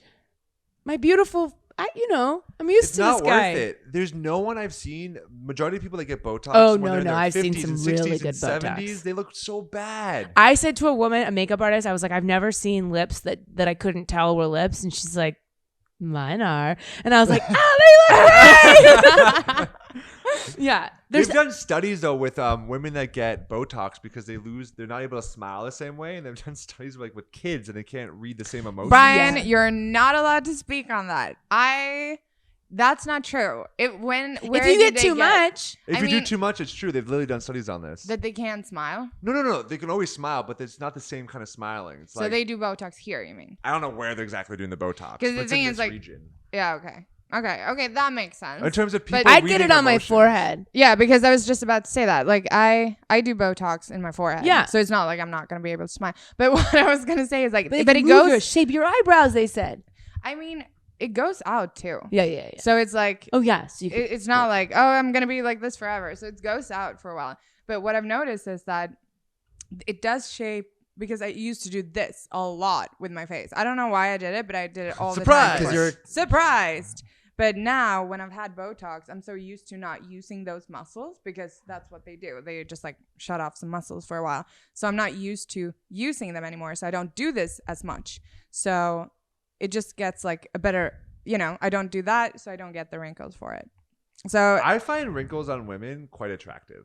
my beautiful, I'm used to this guy. It's not worth it. There's no one I've seen, majority of people that get Botox when they're I've seen some really good Botox. 70s, they look so bad. I said to a woman, a makeup artist, I was like, I've never seen lips that I couldn't tell were lips. And she's like, mine are. And I was like, oh, they look great. Yeah. They've done studies though with women that get Botox because they're not able to smile the same way, and they've done studies with kids and they can't read the same emotions. Brian, you're not allowed to speak on that. That's not true. If you get too much. If you do too much, it's true. They've literally done studies on this. That they can't smile? No. They can always smile, but it's not the same kind of smiling. It's so they do Botox here, you mean? I don't know where they're exactly doing the Botox. Because the thing is like, region. Yeah, okay, that makes sense. In terms of people, I'd get it on my forehead. Yeah, because I was just about to say that. Like I do Botox in my forehead. Yeah. So it's not like I'm not gonna be able to smile. But what I was gonna say is like, but it goes shape your eyebrows. They said. I mean, it goes out too. Yeah. So it's like, oh yes, it's not like, oh, I'm gonna be like this forever. So it goes out for a while. But what I've noticed is that it does shape. Because I used to do this a lot with my face. I don't know why I did it, but I did it all the time. Because you're surprised. But now when I've had Botox, I'm so used to not using those muscles because that's what they do. They just like shut off some muscles for a while. So I'm not used to using them anymore. So I don't do this as much. So it just gets like a better, I don't do that. So I don't get the wrinkles for it. So I find wrinkles on women quite attractive.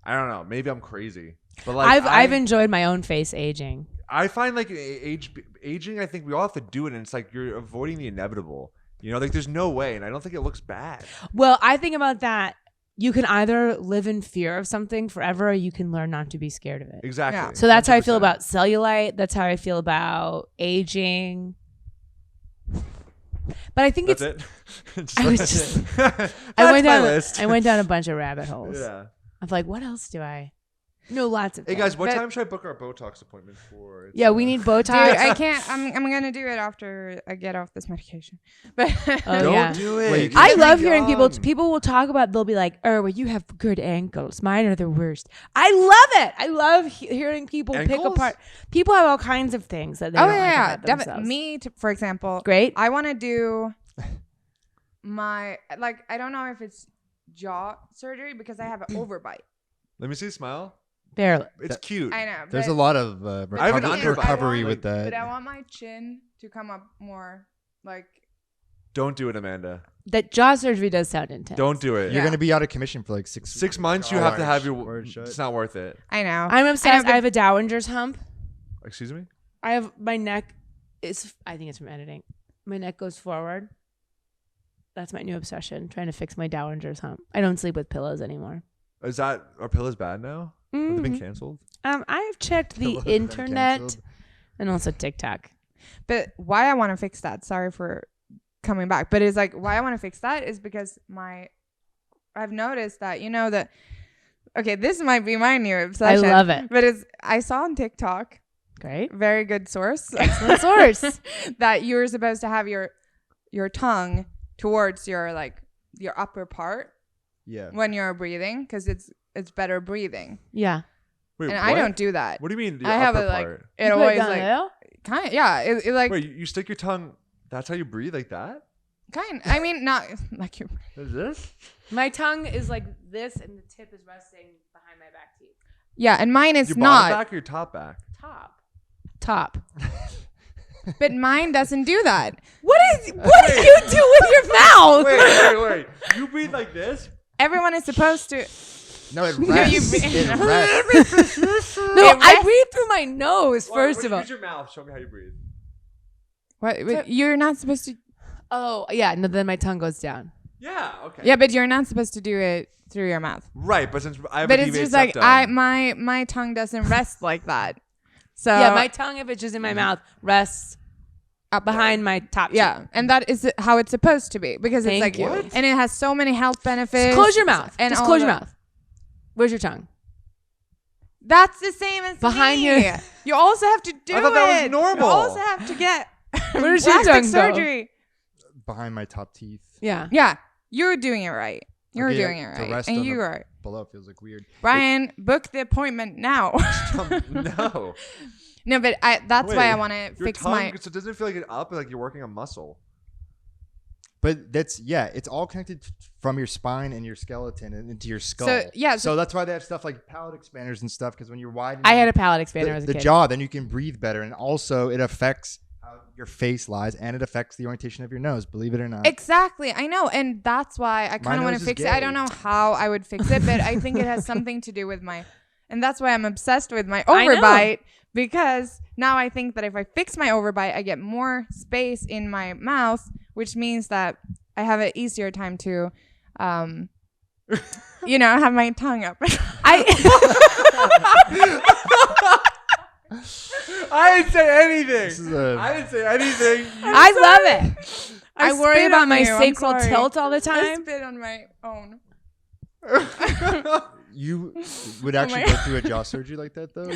I don't know. Maybe I'm crazy. But like I've enjoyed my own face aging. I find like aging, I think we all have to do it. And it's like you're avoiding the inevitable. Like there's no way. And I don't think it looks bad. Well, I think about that. You can either live in fear of something forever or you can learn not to be scared of it. Exactly. Yeah. So that's 100%. How I feel 100%. about cellulite. That's how I feel about aging. But I think That's it. I was just I went down a bunch of rabbit holes. Yeah. I'm like, what else do I? No, lots of Hey things. guys, what time should I book our Botox appointment for? Yeah, we need Botox. dude, I can't. I'm gonna do it after I get off this medication. But Don't do it. Wait, You're I too love hearing young. people will talk about, they'll be like, oh, well, you have good ankles. Mine are the worst. I love it. I love hearing people pick Ankles? apart. People have all kinds of things that they oh don't like yeah, about definitely. themselves. Me, for example, Great. I want to do my I don't know if it's jaw surgery because I have an overbite. Let me see. Smile. Barely. It's cute. I know. there's but a lot of I have an recovery underbite. with that. But I want my chin to come up more like. Don't do it, Amanda. That jaw surgery does sound intense. Don't do it. You're gonna be out of commission for like 6 months. You have to have your. It's not worth it. I know. I'm obsessed. but- I have a Dowager's hump. Excuse me. I have my neck is. I think it's from editing. My neck goes forward. That's my new obsession. Trying to fix my Dowager's hump. I don't sleep with pillows anymore. Are pillows bad now? Have they been canceled? I have checked the Pillows been internet canceled. and also TikTok. But why I want to fix that? Sorry for coming back, but it's like why I want to fix that is because I've noticed that that. Okay, this might be my new obsession. I love it. But I saw on TikTok. Great. Very good source. Excellent source. That you're supposed to have your tongue towards your upper part Yeah. when you're breathing because it's better breathing. Yeah. Wait, And what? I don't do that. What do you mean? The I have upper it like part? it You put always down like there? kind of yeah. It like Wait, you stick your tongue. That's how you breathe, like that? kind. I mean, not like you. Is this? My tongue is like this, and the tip is resting behind my back teeth. Yeah, and mine is Your not. bottom back or your top back? Top. But mine doesn't do that. What do you do with your mouth? Wait. You breathe like this? Everyone is supposed to. No, it you rests. breathe- It rests. No, I breathe through my nose first of all. Use your mouth. Show me how you breathe. What? You're not supposed to. Oh yeah, no. Then my tongue goes down. Yeah. Okay. Yeah, but you're not supposed to do it through your mouth. Right, but since I have But a it's deviated just like septum, my tongue doesn't rest like that. So Yeah, my tongue, if it's just in my mouth, rests up behind my top. yeah, and that is how it's supposed to be because it's Thank like you. What? and it has so many health benefits. Close your mouth. And Just all close your the- mouth. Where's your tongue? That's the same as Behind me. your- You also have to do I thought that was it. normal. You also have to get Where's your plastic tongue go? surgery. Behind my top teeth. Yeah. Yeah, you're doing it right. You're Okay, doing it the right, rest and on you the- are. Below feels like weird. Brian, book the appointment now. no. No, but that's why Wait, I want to your fix tongue, my. So it doesn't feel like it up, like you're working a muscle. But it's all connected from your spine and your skeleton and into your skull. So, yeah, So that's why they have stuff like palate expanders and stuff because when you're widening I had a palate expander as a the kid. jaw, then you can breathe better, and also it affects how your face lies, and it affects the orientation of your nose. Believe it or not. Exactly. I know. And that's why I kind of want to fix it. I don't know how I would fix it, but I think it has something to do with and that's why I'm obsessed with my overbite, because now I think that if I fix my overbite, I get more space in my mouth, which means that I have an easier time to, have my tongue up. I didn't say anything. I didn't say anything. I love it. I worry spit about on my you. I'm sacral sorry. tilt all the I time. spit on my own. You would actually go through a jaw surgery like that, though?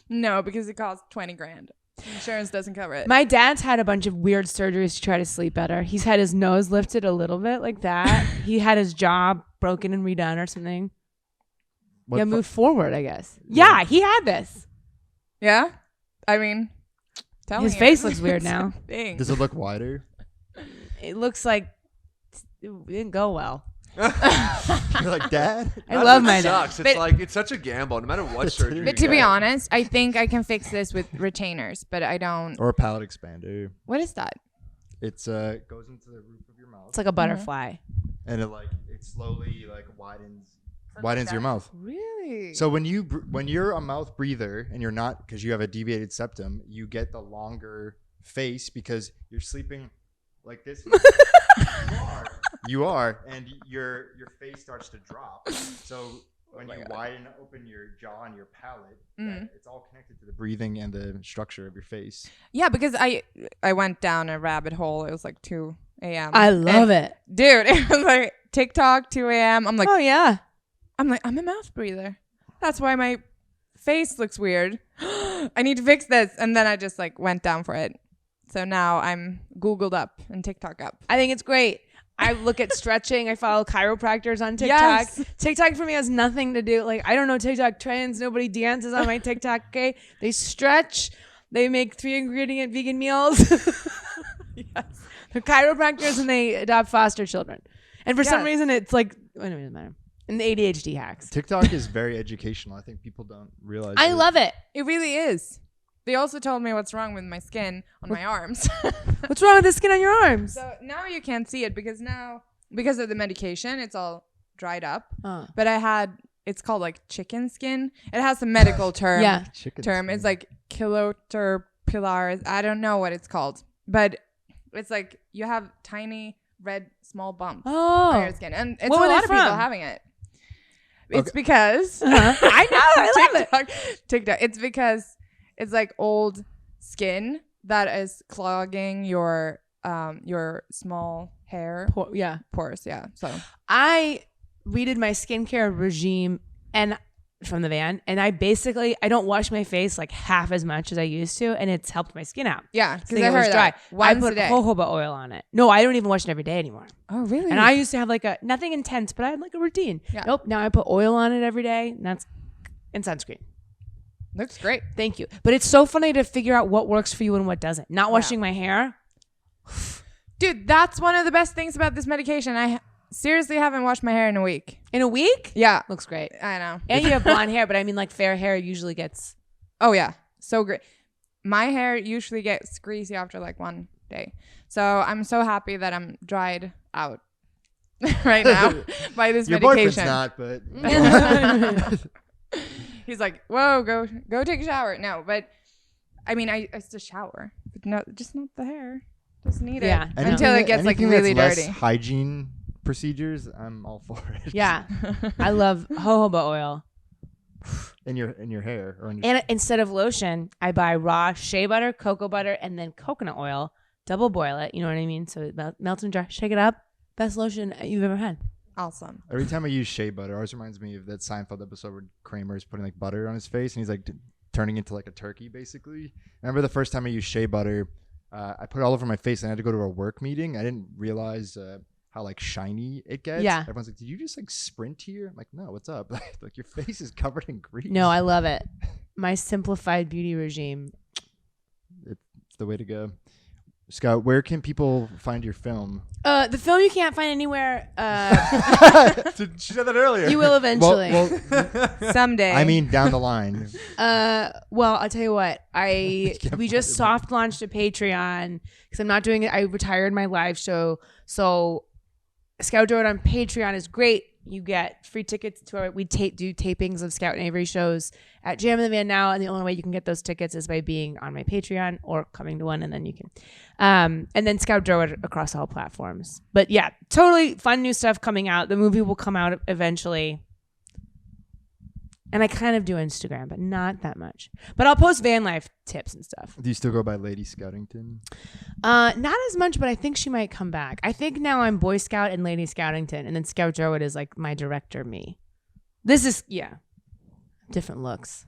No, because it costs $20,000. Insurance doesn't cover it. My dad's had a bunch of weird surgeries to try to sleep better. He's had his nose lifted a little bit like that. He had his jaw broken and redone or something. Move forward, I guess. Yeah, he had this. Yeah? I mean, his face looks weird now. Does it look wider? It looks like it didn't go well. You're like, Dad? I love my dad. It's such a gamble, no matter what surgery. But to be honest, I think I can fix this with retainers, but I don't. Or a palate expander. What is that? It's goes into the roof of your mouth. It's like a butterfly. And it slowly widens your mouth. Really? So when you're a mouth breather and you're not, because you have a deviated septum, you get the longer face because you're sleeping like this. You are, and your face starts to drop. So when you widen open your jaw and your palate, it's all connected to the breathing and the structure of your face. Yeah, because I went down a rabbit hole. It was like 2 a.m. I love it. Dude, it was like TikTok, 2 a.m. I'm like, oh, yeah. I'm a mouth breather. That's why my face looks weird. I need to fix this. And then I just went down for it. So now I'm Googled up and TikTok up. I think it's great. I look at stretching. I follow chiropractors on TikTok. Yes. TikTok for me has nothing to do. I don't know TikTok trends. Nobody dances on my TikTok. Okay, they stretch. They make 3-ingredient vegan meals. Yes, they're chiropractors and they adopt foster children. And for some reason, it's it doesn't matter. And the ADHD hacks. TikTok is very educational. I think people don't realize. I love it. It really is. They also told me what's wrong with my skin on my arms. What's wrong with the skin on your arms? So now you can't see it because of the medication, it's all dried up. But it's called chicken skin. It has a medical term. Yeah. Term. It's kiloterpilaris. I don't know what it's called. But it's you have tiny red small bumps on your skin. And it's a lot of people having it. It's because I know, I love it. TikTok. It's because it's old skin that is clogging your small hair pores. Yeah. So I redid my skincare regime from the van, and I don't wash my face half as much as I used to, and it's helped my skin out. Yeah, because I heard dry. I put jojoba oil on it. No, I don't even wash it every day anymore. Oh, really? And I used to have nothing intense, but I had a routine. Yeah. Nope. Now I put oil on it every day, and sunscreen. Looks great. Thank you. But it's so funny to figure out what works for you and what doesn't. Not washing my hair. Dude, that's one of the best things about this medication. I seriously haven't washed my hair in a week. In a week? Yeah. Looks great. I know. And you have blonde hair, but I mean fair hair usually gets... Oh, yeah. So great. My hair usually gets greasy after 1 day. So I'm so happy that I'm dried out right now by this medication. Your boyfriend's not, but... He's like, whoa, go take a shower. No, but I mean, I still shower, but just not the hair. Just need it until it gets really dirty. Hygiene procedures, I'm all for it. Yeah, I love jojoba oil. In your hair or and instead of lotion, I buy raw shea butter, cocoa butter, and then coconut oil. Double boil it. You know what I mean? So it melts in jar. Shake it up. Best lotion you've ever had. Awesome. Every time I use shea butter, it always reminds me of that Seinfeld episode where Kramer's putting butter on his face and he's turning into a turkey basically. I remember the first time I used shea butter, I put it all over my face and I had to go to a work meeting. I didn't realize how shiny it gets. Yeah. Everyone's like, did you just sprint here? I'm like, no, what's up? Your face is covered in grease. No, I love it. My simplified beauty regime. It's the way to go. Scout, where can people find your film? The film you can't find anywhere. She said that earlier. You will eventually. Someday. I mean, down the line. Well, I'll tell you what. We just soft launched a Patreon because I'm not doing it. I retired my live show, so Scout Durwood on Patreon is great. You get free tickets to our. We do tapings of Scout and Avery shows at Jam in the Van now, and the only way you can get those tickets is by being on my Patreon or coming to one, and then you can. And then Scout Durwood across all platforms. But yeah, totally fun new stuff coming out. The movie will come out eventually. And I kind of do Instagram, but not that much. But I'll post van life tips and stuff. Do you still go by Lady Scoutington? Not as much, but I think she might come back. I think now I'm Boy Scout and Lady Scoutington, and then Scout Durwood is like my director, me. This is, different looks.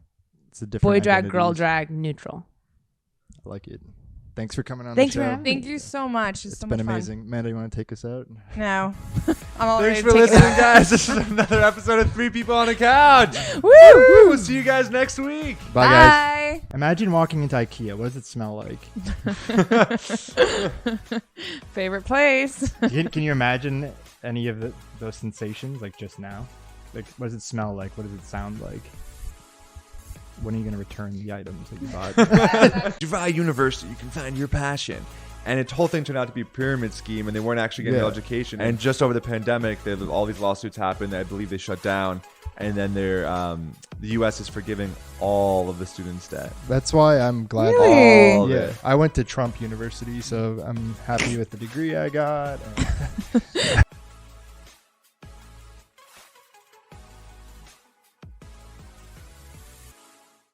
It's a different boy drag, identities. girl drag, neutral. I like it. Thanks for coming on Thanks the for show. having me. Thank you so much. It's so been much fun. amazing. Amanda, you want to take us out? No. I'm all Thanks ready for to take it listening, out. guys. This is another episode of Three People on a Couch. Woo! We'll see you guys next week. Bye, guys. Bye. Imagine walking into IKEA. What does it smell like? Favorite place. Can you imagine any of those sensations, like just now? Like, what does it smell like? What does it sound like? When are you going to return the items that you bought? DeVry University, you can find your passion. And its whole thing turned out to be a pyramid scheme, and they weren't actually getting education. And just over the pandemic, all these lawsuits happened. I believe they shut down. And then the U.S. is forgiving all of the students' debt. That's why I'm glad. Really? All of Yeah, it. I went to Trump University, so I'm happy with the degree I got.